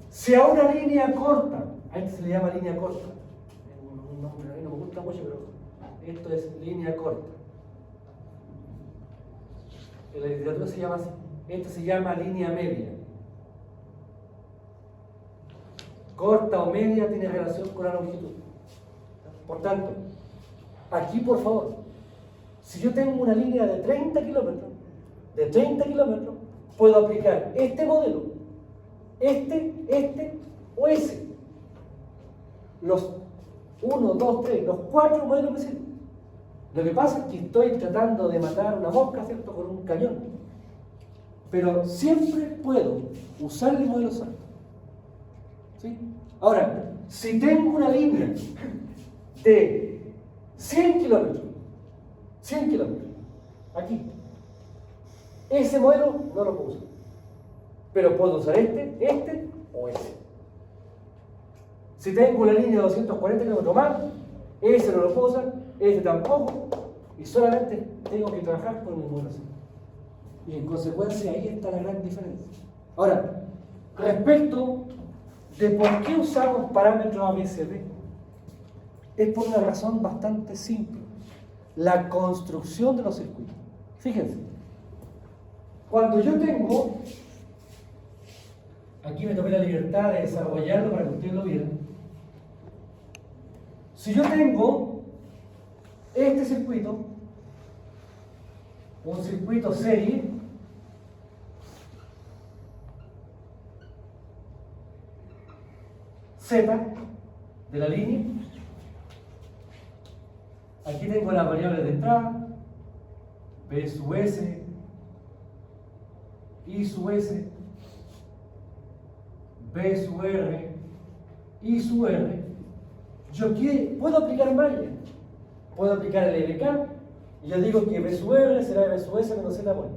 si a una línea corta, a esto se le llama línea corta, un nombre a mí no me gusta mucho, pero esto es línea corta. En la literatura se llama así. Esto se llama línea media. Corta o media tiene relación con la longitud. Por tanto, aquí por favor, si yo tengo una línea de 30 kilómetros, puedo aplicar este modelo, este o ese. Los 1, 2, 3, los 4 modelos me sirven. Lo que pasa es que estoy tratando de matar una mosca, ¿cierto?, con un cañón. Pero siempre puedo usar el modelo SAR. ¿Sí? Ahora, si tengo una línea de 100 kilómetros, aquí, ese modelo no lo puedo usar. Pero puedo usar este o ese. Si tengo una línea de 240 kilómetros más, ese no lo puedo usar, ese tampoco, y solamente tengo que trabajar con el modelo SAR. Y en consecuencia ahí está la gran diferencia. Ahora, respecto de por qué usamos parámetros ABCD, es por una razón bastante simple: la construcción de los circuitos. Fíjense, cuando yo tengo, aquí me tomé la libertad de desarrollarlo para que ustedes lo vieran. Si yo tengo este circuito, un circuito serie, Z de la línea, aquí tengo las variables de entrada, P sub S, I sub S, B sub R, I sub R. Yo puedo aplicar malla, puedo aplicar el LK, y yo digo que B sub R será B sub S menos Z bueno,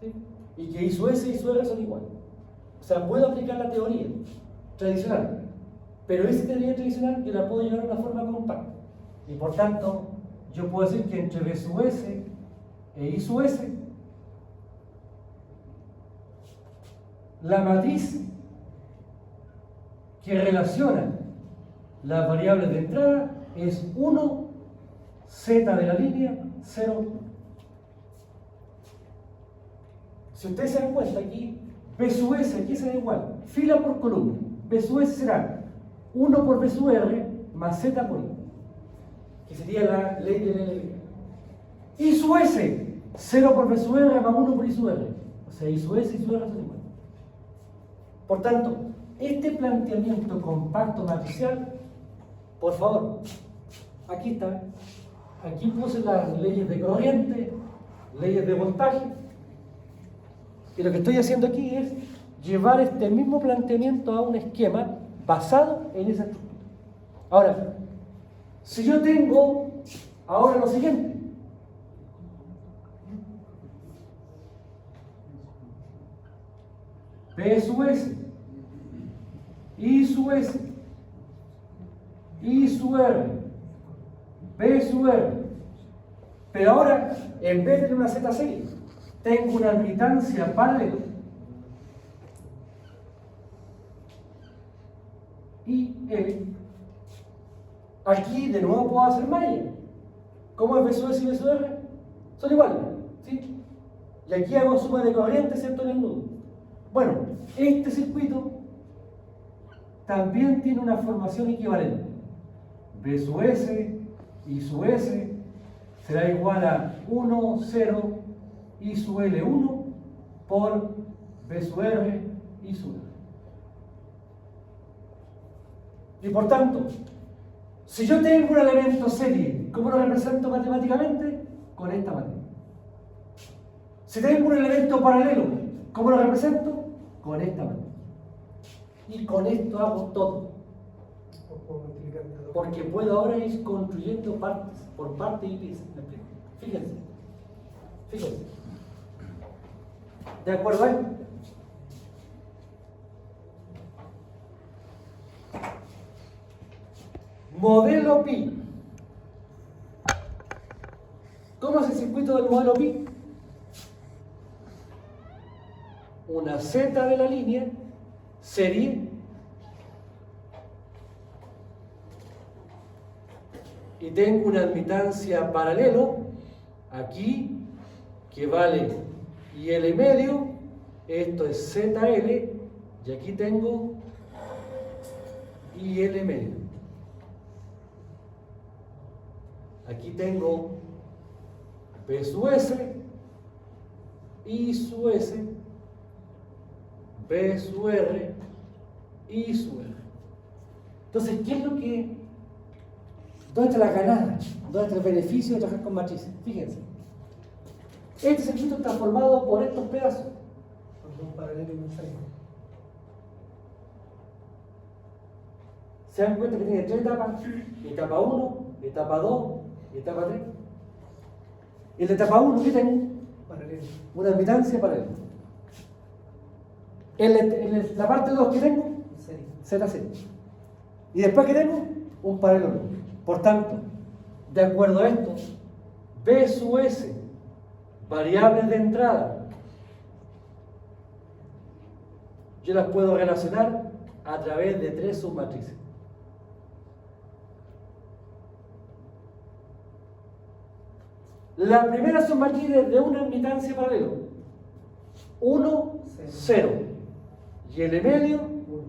¿sí? Y que I sub S y I sub R son iguales. O sea, puedo aplicar la teoría tradicional. Pero esa teoría tradicional yo la puedo llevar a una forma compacta. Y por tanto, yo puedo decir que entre B sub S e I sub S, la matriz que relaciona las variables de entrada es 1, Z de la línea, 0. Si ustedes se dan cuenta aquí, B sub S aquí será igual, fila por columna. B sub S será 1 por B sub R más Z por I, que sería la ley del LB. I sub S, 0 por B sub R más 1 por I sub R. O sea, I sub S y I sub R son iguales. Por tanto, este planteamiento compacto matricial, por favor, aquí está. Aquí puse las leyes de corriente, leyes de voltaje. Y lo que estoy haciendo aquí es llevar este mismo planteamiento a un esquema basado en esa estructura. Ahora, si yo tengo ahora lo siguiente. P sub S, I sub S, I sub R, B sub R. Pero ahora, en vez de una Z serie, tengo una admitancia paralela. Y L. Aquí de nuevo puedo hacer malla. ¿Cómo es B sub S y B sub R? Son iguales, ¿sí? Y aquí hago suma de corriente, excepto en el nudo. Bueno, este circuito también tiene una formación equivalente. B sub S, I sub S, será igual a 1, 0, I sub L1 por B sub R, I sub R. Y por tanto, si yo tengo un elemento serie, ¿cómo lo represento matemáticamente? Con esta manera. Si tengo un elemento paralelo, ¿cómo lo represento? Con esta manera. Y con esto hago todo. Porque puedo ahora ir construyendo partes, por partes y piezas. Fíjense. Fíjense. ¿De acuerdo a esto? Modelo pi. ¿Cómo es el circuito del modelo pi? Una Z de la línea, serie, y tengo una admitancia paralelo aquí que vale IL medio, esto es ZL, y aquí tengo IL medio. Aquí tengo P sub S, I sub S, B sub R, I sub R. Entonces, ¿qué es lo que... ¿Dónde está la ganada? ¿Dónde está el beneficio de trabajar con matrices? Fíjense. Este circuito está formado por estos pedazos. Un paralelo y un seno. ¿Se dan cuenta que tiene 3 etapas? Etapa 1, etapa 2, etapa 3. En la etapa 1, ¿qué tengo? Paralelo. Una admitancia paralela. En la parte 2, ¿qué tengo? Serie. ZC. Y después, ¿qué tengo? Un paralelo. Por tanto, de acuerdo a esto, B sub S, variables de entrada, yo las puedo relacionar a través de 3 submatrices. La primera submatriz es de una admitancia paralelo. 1, 0. Y el medio, 1.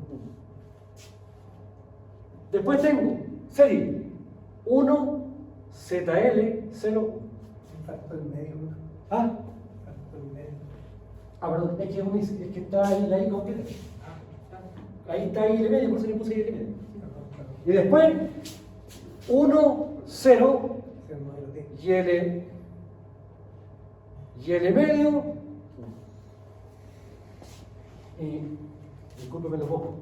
Después tengo serie 1, ZL, 0. Factor medio. Ah, Factor medio. perdón, es que está ahí la I completa. Ahí está ahí el medio, por eso le puse ahí el medio. Y después 1, 0. Y el medio, discúlpeme lo poco,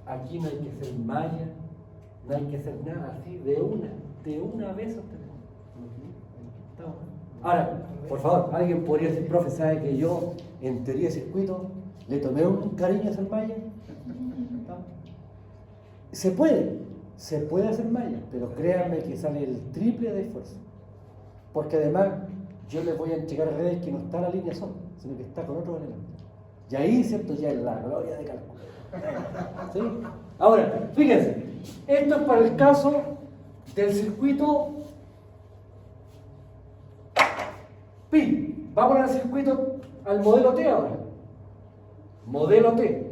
aquí no hay que hacer malla, no hay que hacer nada así, de una vez obtenemos. Ahora, por favor, alguien podría decir, profe, ¿sabe que yo, en teoría de circuito, le tomé un cariño a hacer malla? Se puede hacer malla, pero créanme que sale el triple de esfuerzo. Porque además yo les voy a entregar redes que no está la línea sola, sino que está con otro elemento. Y ahí, ¿cierto? Ya es la gloria de cálculo. ¿Sí? Ahora, fíjense, esto es para el caso del circuito pi. Vamos al circuito, al modelo T ahora. Modelo T.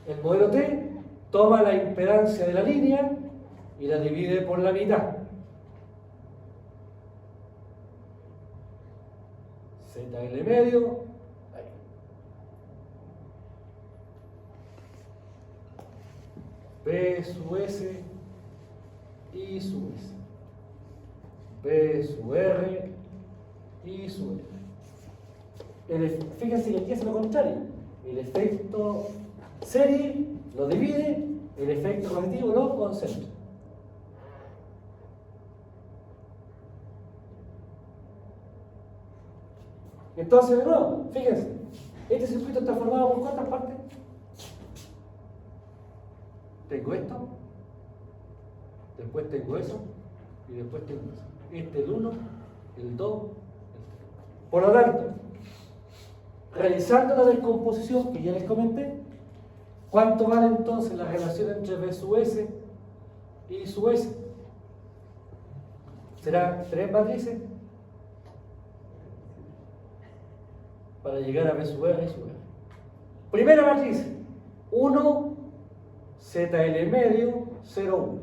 El modelo T toma la impedancia de la línea y la divide por la mitad. ZL medio, ahí. B sub S y sub S. B sub R y sub R. Fíjense que aquí es lo contrario. El efecto serie lo divide, el efecto relativo lo concentra. Entonces, de nuevo, fíjense, este circuito está formado por ¿cuántas partes? Tengo esto, después tengo eso, y después tengo eso. Este es el 1, el 2, el 3. Por lo tanto, realizando la descomposición que ya les comenté, ¿cuánto vale entonces la relación entre B sub S y sub S? ¿Será 3 matrices? Para llegar a B sub R y sub R. Primera matriz, 1, ZL medio, 0, 1.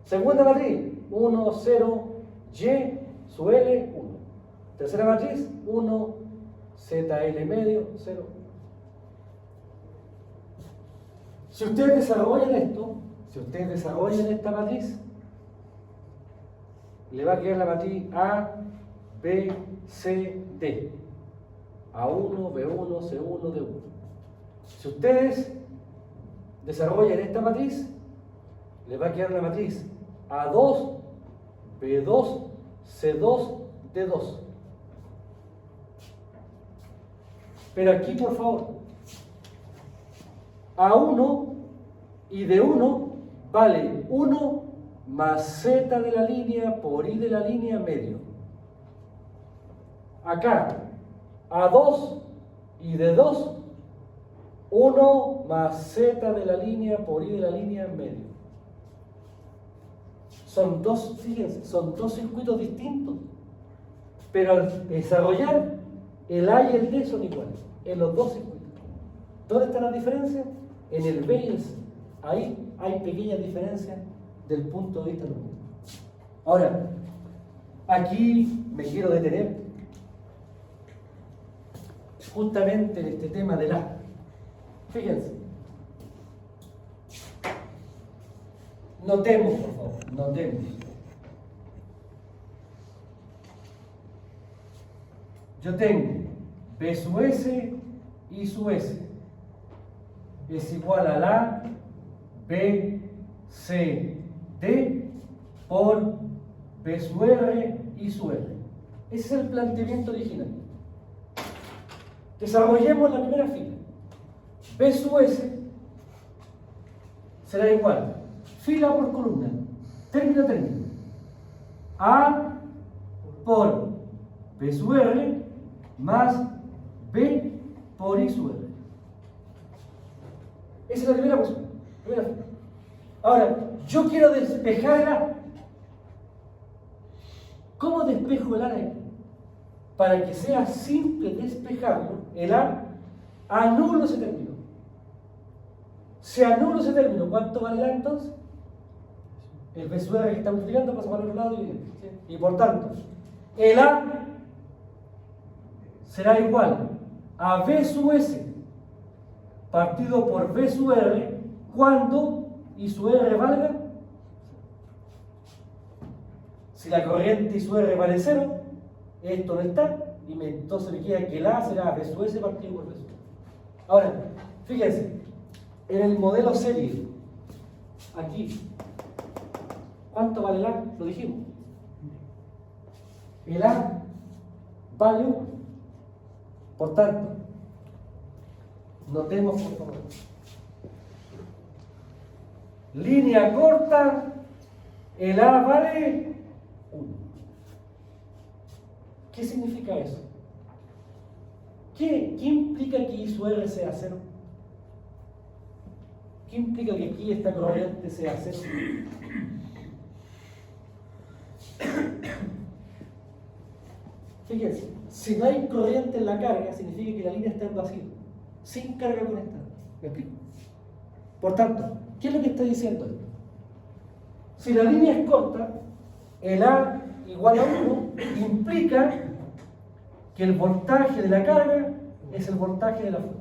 Segunda matriz, 1, 0, Y, sub L, 1. Tercera matriz, 1, ZL medio, 0, 1. Si ustedes desarrollan esto, si ustedes desarrollan esta matriz, le va a quedar la matriz A, B, C, D. A1, B1, C1, D1. Si ustedes desarrollan esta matriz, les va a quedar la matriz A2, B2, C2, D2. Pero aquí, por favor, A1 y D1 vale 1 más Z de la línea por I de la línea medio. Acá, A2 y D2, 1 más Z de la línea por I de la línea medio. Son dos, fíjense, son dos circuitos distintos, pero al desarrollar, el A y el D son iguales en los dos circuitos. ¿Dónde está la diferencia? En el B y el C. Ahí hay pequeñas diferencias del punto de vista numérico. Ahora, aquí me quiero detener justamente en este tema del A. Fíjense. Notemos, por favor, notemos. Yo tengo B sub S y sub S es igual a la B, C, D por B sub R y sub R. Ese es el planteamiento original. Desarrollemos la primera fila. B sub S será igual, fila por columna, término a término, A por B sub R más B por I sub R. Esa es la primera cosa. Primera fila. Ahora, yo quiero despejar el A. ¿Cómo despejo el A de aquí? Para que sea simple despejarlo, el A, anulo ese término. Si anulo ese término, ¿cuánto vale el A entonces? El B sub R que está multiplicando pasa para el otro lado y por tanto, el A será igual a B sub S partido por B sub R cuando I sub R valga. Si la corriente I sub R vale 0, esto no está, y entonces me queda que el A será B sub S partido por B sub R. Ahora, fíjense, en el modelo serie, aquí, ¿cuánto vale el A? Lo dijimos. El A vale 1. Por tanto, notemos por favor. Línea corta, el A vale 1. ¿Qué significa eso? ¿Qué implica que I sub R sea 0? ¿Qué implica que aquí esta corriente sea 0? Fíjense, si no hay corriente en la carga, significa que la línea está en vacío, sin carga conectada. ¿Me explico? Por tanto, ¿qué es lo que está diciendo esto? Si la línea es corta, el A igual a 1 implica que el voltaje de la carga es el voltaje de la fuente.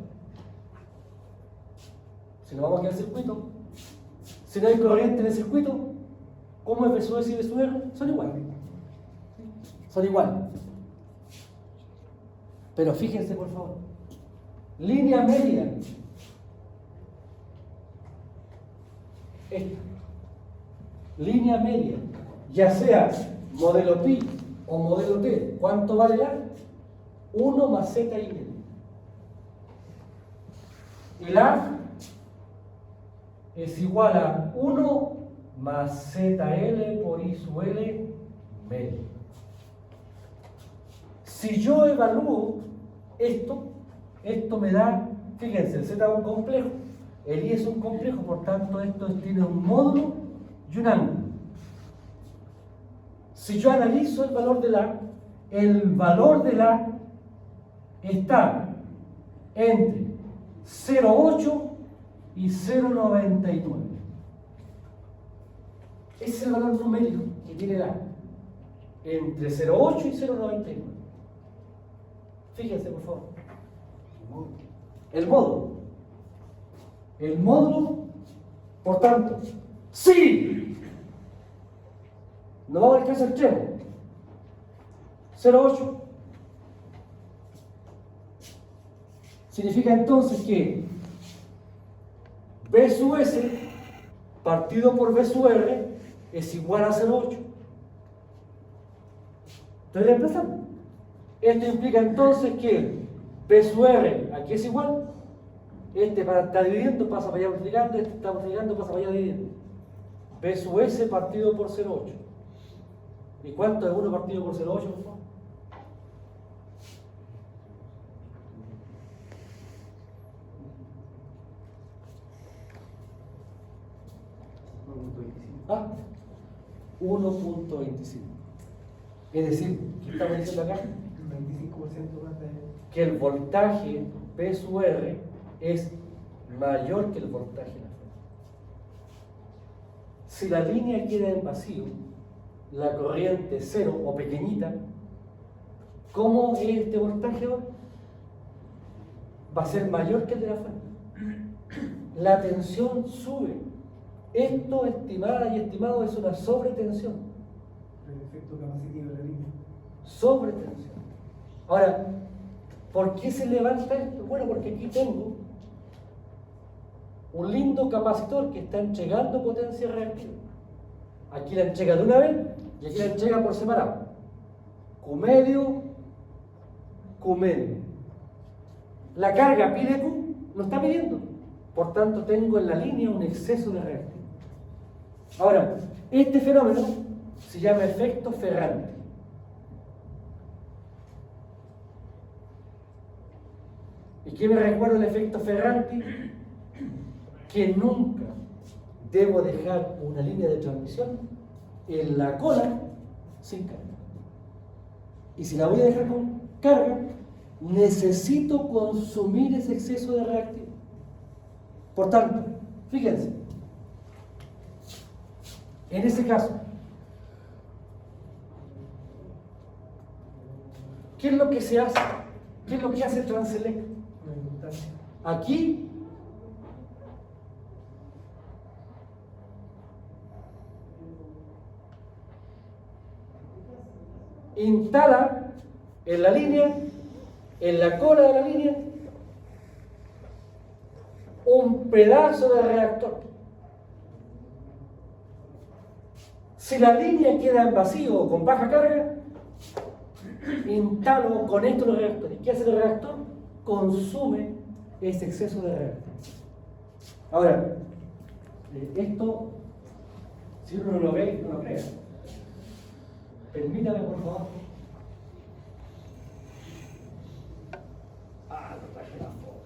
Si nos vamos aquí al circuito, si no hay corriente en el circuito, ¿cómo es V sub S y V sub R? Son iguales. Son iguales. Pero fíjense, por favor. Línea media. Esta. Línea media. Ya sea modelo pi o modelo t. ¿Cuánto vale la? 1 más z y medio. Y la es igual a 1 más ZL por I sub L medio. Si yo evalúo esto me da, fíjense, el Z es un complejo, el I es un complejo, por tanto esto tiene un módulo y un ángulo. Si yo analizo el valor de la, el valor de la está entre 0,8 y 0,99. Ese es el valor numérico que tiene la entre 0,8 y 0,99. Fíjense, por favor. El módulo. El módulo, por tanto, sí. No vamos al caso extremo. 0,8 significa entonces que V sub S partido por V sub R es igual a 0,8. Estoy reemplazando. Esto implica entonces que V sub R aquí es igual. Este está dividiendo, pasa para allá multiplicando, este está multiplicando, pasa para allá dividiendo. V sub S partido por 0,8. ¿Y cuánto es 1 partido por 0,8, por favor? ¿Ah? 1.25. Es decir, ¿qué estamos diciendo acá? El 25% más de... Que el voltaje P sub R es mayor que el voltaje en la fuente. Si la línea queda en vacío, la corriente cero o pequeñita, ¿cómo es este voltaje ahora? Va a ser mayor que el de la fuente. La tensión sube. Esto, estimada y estimado, es una sobretensión. El efecto capacitivo de la línea. Sobretensión. Ahora, ¿por qué se levanta esto? Bueno, porque aquí tengo un lindo capacitor que está entregando potencia reactiva. Aquí la entrega de una vez y aquí la entrega por separado. Q medio, Q medio. La carga pide Q, no está pidiendo. Por tanto, tengo en la línea un exceso de reactividad. Ahora, este fenómeno se llama efecto Ferranti. ¿Y qué me recuerda el efecto Ferranti? Que nunca debo dejar una línea de transmisión en la cola sin carga. Y si la voy a dejar con carga, necesito consumir ese exceso de reactividad. Por tanto, fíjense, en ese caso, ¿qué es lo que se hace? ¿Qué es lo que hace Transelec? Una inductancia. Aquí instala en la línea, en la cola de la línea, un pedazo de reactor. Si la línea queda en vacío o con baja carga, instalo con esto los reactores. ¿Qué hace el reactor? Consume ese exceso de reactor. Ahora, Esto, si uno no lo ve, no lo crea. Permítame, por favor. No traje la foto.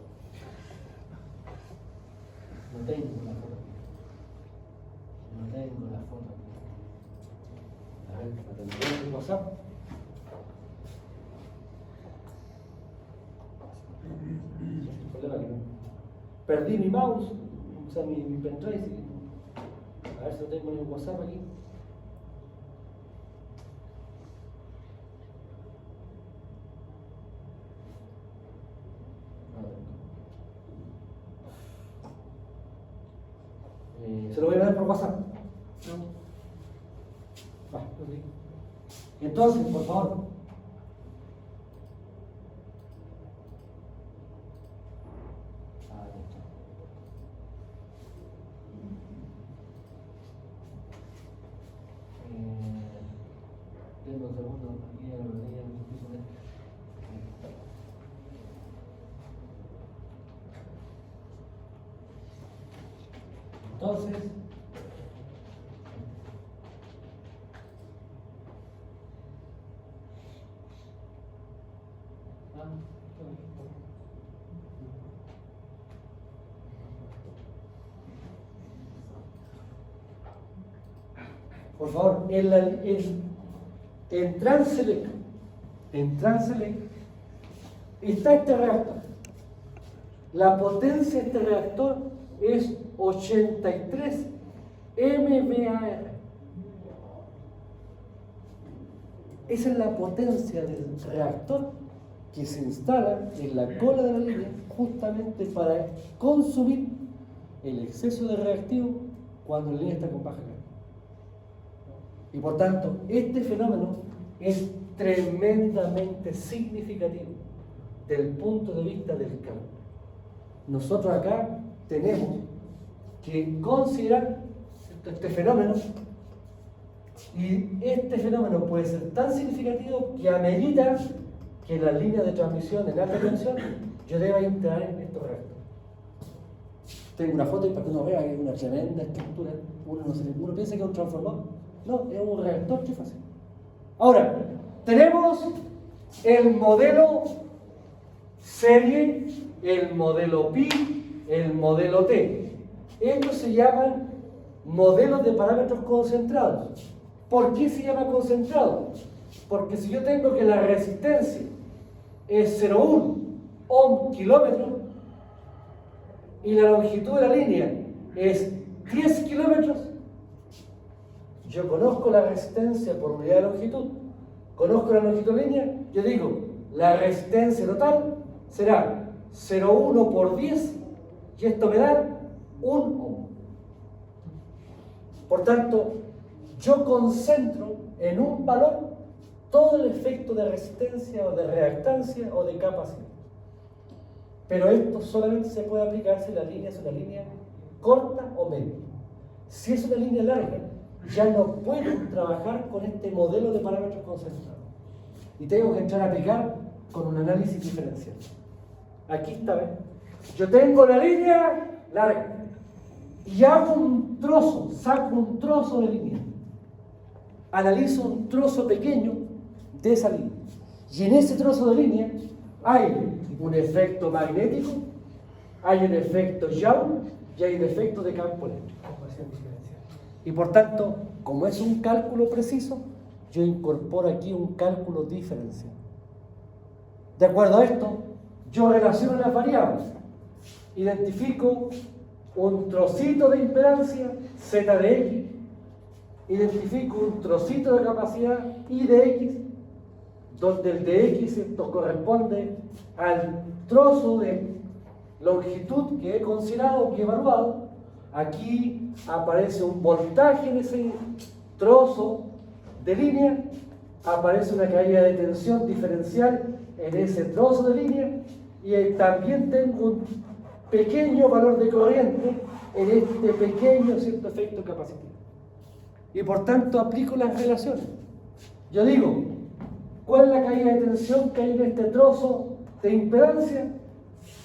No tengo la foto. No tengo la foto. A ver, la tendré en WhatsApp. El problema que no. Perdí mi mouse, o sea, mi pendrive. A ver si lo tengo en el WhatsApp aquí. Se lo voy a dar por WhatsApp. Entonces, por favor. Denme un segundo, aquí ya lo tenía en un piso de... Entonces, por favor, en Transelec está este reactor. La potencia de este reactor es 83 MVAR. Esa es la potencia del reactor que se instala en la cola de la línea justamente para consumir el exceso de reactivo cuando la línea está con baja carga. Y por tanto, este fenómeno es tremendamente significativo desde el punto de vista del cálculo. Nosotros acá tenemos que considerar este fenómeno, y este fenómeno puede ser tan significativo que amerita que en la línea de transmisión en alta tensión yo deba entrar en estos reactores. Tengo una foto y para que uno vea que es una tremenda estructura. Uno piensa que es un transformador. No, es un reactor trifásico. Ahora, tenemos el modelo serie, el modelo pi, el modelo T. Estos se llaman modelos de parámetros concentrados. ¿Por qué se llama concentrado? Porque si yo tengo que la resistencia es 0,1 ohm kilómetro y la longitud de la línea es 10 kilómetros, yo conozco la resistencia por unidad de longitud, conozco la longitud de línea, yo digo, la resistencia total será 0,1 por 10 y esto me da 1 ohm. Por tanto, yo concentro en un valor todo el efecto de resistencia o de reactancia o de capacidad. Pero esto solamente se puede aplicar si la línea es una línea corta o media. Si es una línea larga, ya no puedo trabajar con este modelo de parámetros concentrados. Y tengo que entrar a aplicar con un análisis diferencial. Aquí está, ¿ven? Yo tengo la línea larga y hago un trozo, saco un trozo de línea. Analizo un trozo pequeño de esa línea. Y en ese trozo de línea hay un efecto magnético, hay un efecto Young y hay un efecto de campo eléctrico. Y por tanto, como es un cálculo preciso, yo incorporo aquí un cálculo diferencial. De acuerdo a esto, yo relaciono las variables. Identifico un trocito de impedancia, Z de X, identifico un trocito de capacidad, Y de X, donde el de X esto corresponde al trozo de longitud que he considerado, que he evaluado. Aquí aparece un voltaje en ese trozo de línea, aparece una caída de tensión diferencial en ese trozo de línea, y también tengo un pequeño valor de corriente en este pequeño cierto efecto capacitivo. Y por tanto aplico las relaciones. Yo digo, ¿cuál es la caída de tensión que hay en este trozo de impedancia?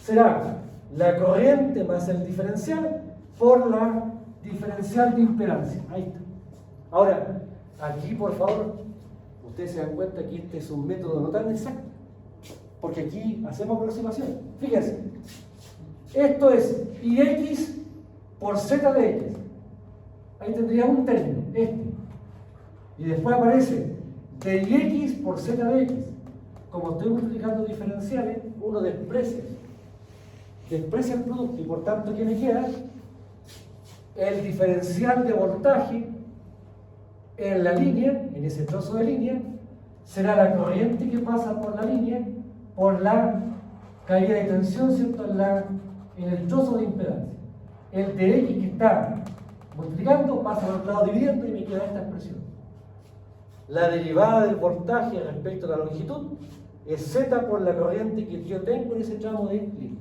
Será la corriente más el diferencial por la diferencial de impedancia. Ahí está. Ahora, aquí por favor, ustedes se dan cuenta que este es un método no tan exacto, porque aquí hacemos aproximación. Fíjense, esto es IX por Z de X. Ahí tendría un término, este. Y después aparece dIX por Z de X. Como estoy multiplicando diferenciales, uno desprecia el producto y por tanto, ¿qué me queda? El diferencial de voltaje en la línea, en ese trozo de línea, será la corriente que pasa por la línea por la caída de tensión, ¿cierto? En el trozo de impedancia. El dX que está multiplicando pasa por el lado dividiendo y me queda esta expresión. La derivada del voltaje respecto a la longitud es Z por la corriente que yo tengo en ese tramo de línea.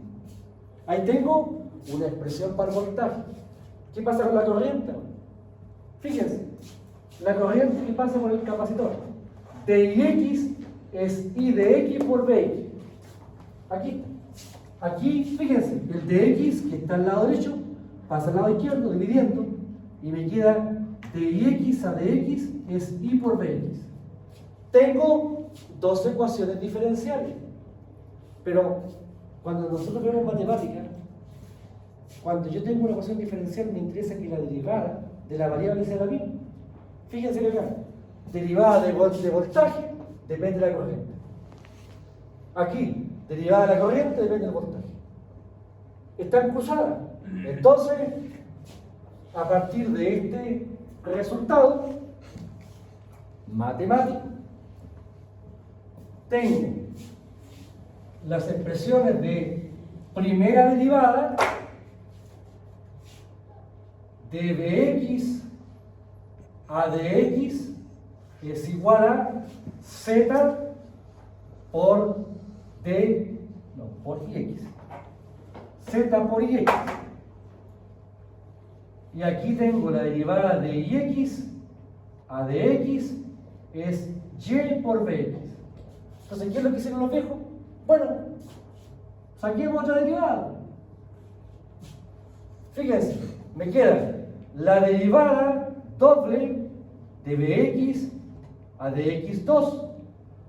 Ahí tengo una expresión para el voltaje. ¿Qué pasa con la corriente? Fíjense, la corriente que pasa por el capacitor. dIX es I de X por BX. Aquí, fíjense, el dX que está al lado derecho pasa al lado izquierdo dividiendo y me queda dIX a dX es I por BX. Tengo dos ecuaciones diferenciales, pero cuando nosotros vemos matemáticas, cuando yo tengo una ecuación diferencial me interesa que la derivada de la variable sea la misma. Fíjense que acá, derivada de voltaje depende de la corriente. Aquí, derivada de la corriente depende del voltaje. Están cruzadas. Entonces, a partir de este resultado matemático, tengo las expresiones de primera derivada de dx a dx es igual a z por ix. Z por ix. Y aquí tengo la derivada de ix a dx es y por bx. Entonces, ¿qué es lo que hicieron los viejos? Bueno, saquemos otra derivada. Fíjense, me queda la derivada doble de bx a dx2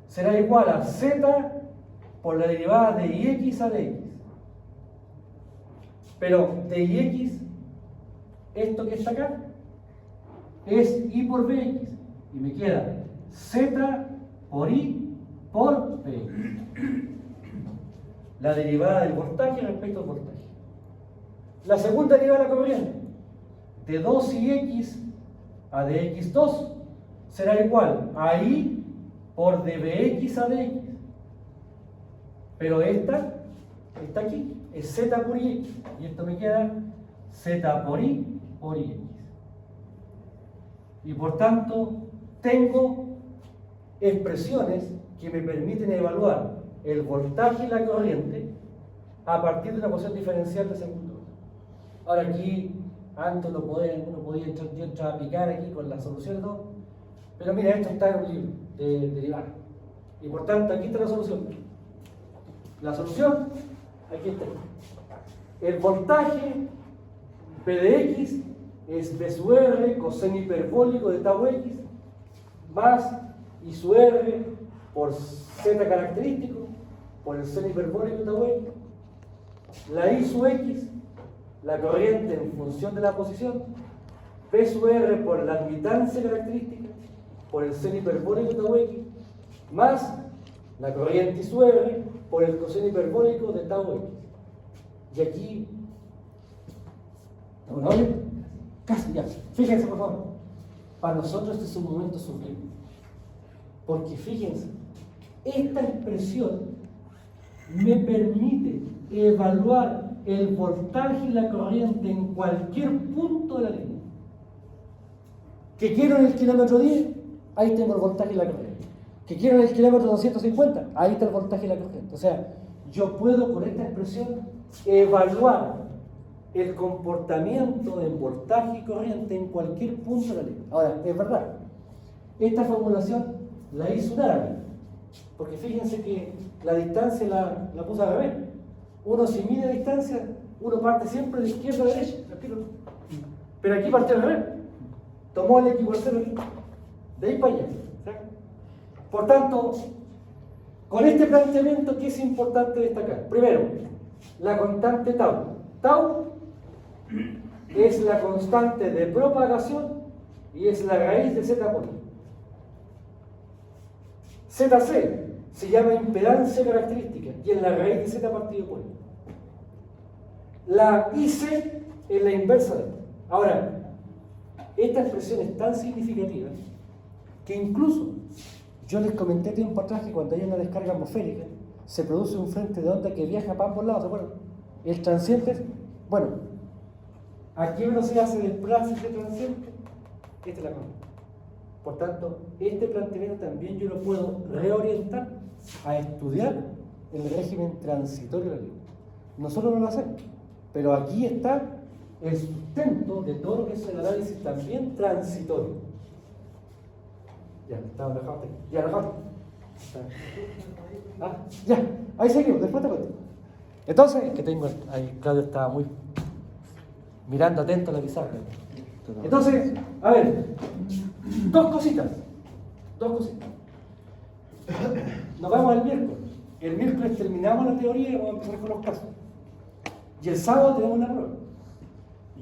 será igual a z por la derivada de ix a dx. Pero dix, esto que está acá, es i por bx. Y me queda z por i por bx. La derivada del voltaje respecto al voltaje. La segunda derivada de la corriente, de 2ix a dx2, será igual a i por dbx a dx. Pero esta está aquí, es z por ix. Y esto me queda z por i por ix. Y por tanto, tengo expresiones que me permiten evaluar el voltaje y la corriente a partir de una ecuación diferencial de segundo orden. Ahora aquí, antes uno podía entrar a picar aquí con las soluciones, ¿no? Pero mira, esto está en un libro de derivada. Y por tanto, aquí está la solución. La solución, aquí está. El voltaje P de X es B sub R coseno hiperbólico de tau X más I sub R por Z característico por el seno hiperbólico de tau X. La I sub X, la corriente en función de la posición, P sub R por la admitancia característica por el seno hiperbólico de tau X más la corriente I sub R por el coseno hiperbólico de tau X. Y aquí, ¿no? Casi ya. Fíjense por favor. Para nosotros este es un momento sublime. Porque fíjense, esta expresión me permite evaluar el voltaje y la corriente en cualquier punto de la línea. ¿Que quiero en el kilómetro 10? Ahí tengo el voltaje y la corriente. ¿Que quiero en el kilómetro 250? Ahí está el voltaje y la corriente. O sea, yo puedo con esta expresión evaluar el comportamiento en voltaje y corriente en cualquier punto de la línea. Ahora, es verdad, esta formulación la hizo un árabe, porque fíjense que la distancia la puse al revés. Uno si mide distancia, uno parte siempre de izquierda a derecha. Pero aquí partió al revés. Tomó el x igual 0 aquí. De ahí para allá. ¿Sí? Por tanto, con este planteamiento, ¿qué es importante destacar? Primero, la constante tau. Tau es la constante de propagación y es la raíz de z por i. ZC se llama impedancia característica y es la raíz de z partido por i. La IC es la inversa de esto. Ahora, esta expresión es tan significativa que incluso yo les comenté tiempo atrás que cuando hay una descarga atmosférica se produce un frente de onda que viaja para ambos lados, ¿se acuerdan? El transiente, bueno, ¿a qué velocidad se desplaza ese transiente? Esta es la cosa. Por tanto, este planteamiento también yo lo puedo reorientar a estudiar el régimen transitorio de la ley. Nosotros no lo hacemos, pero aquí está el sustento de todo lo que es el análisis también transitorio. Ya, está relajado. Ya, relajado. Ah, ya, ahí seguimos, después te cuento. Entonces, que tengo ahí, Claudio estaba muy mirando atento a la pizarra. Entonces, a ver, dos cositas. Nos vamos al miércoles. El miércoles terminamos la teoría y vamos a empezar con los casos. Y el sábado tenemos una prueba.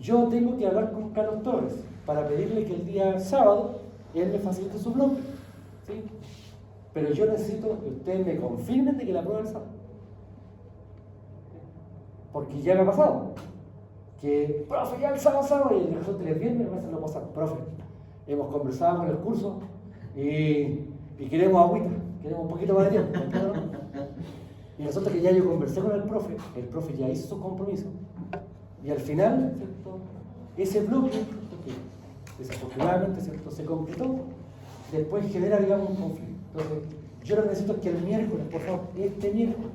Yo tengo que hablar con Carlos Torres para pedirle que el día sábado él me facilite su bloque. ¿Sí? Pero yo necesito que ustedes me confirmen de que la prueba es el sábado. Porque ya me ha pasado. Que, profe, ya el sábado, y el resulta que el viernes me lo pasan. Profe, hemos conversado con el curso y queremos agüita, queremos un poquito más de tiempo. Y resulta que ya yo conversé con el profe ya hizo su compromiso. Y al final, ¿cierto? Ese bloque, que desafortunadamente, ¿cierto?, se completó, después genera, digamos, un conflicto. Entonces, yo lo que necesito es que el miércoles, por favor, este miércoles,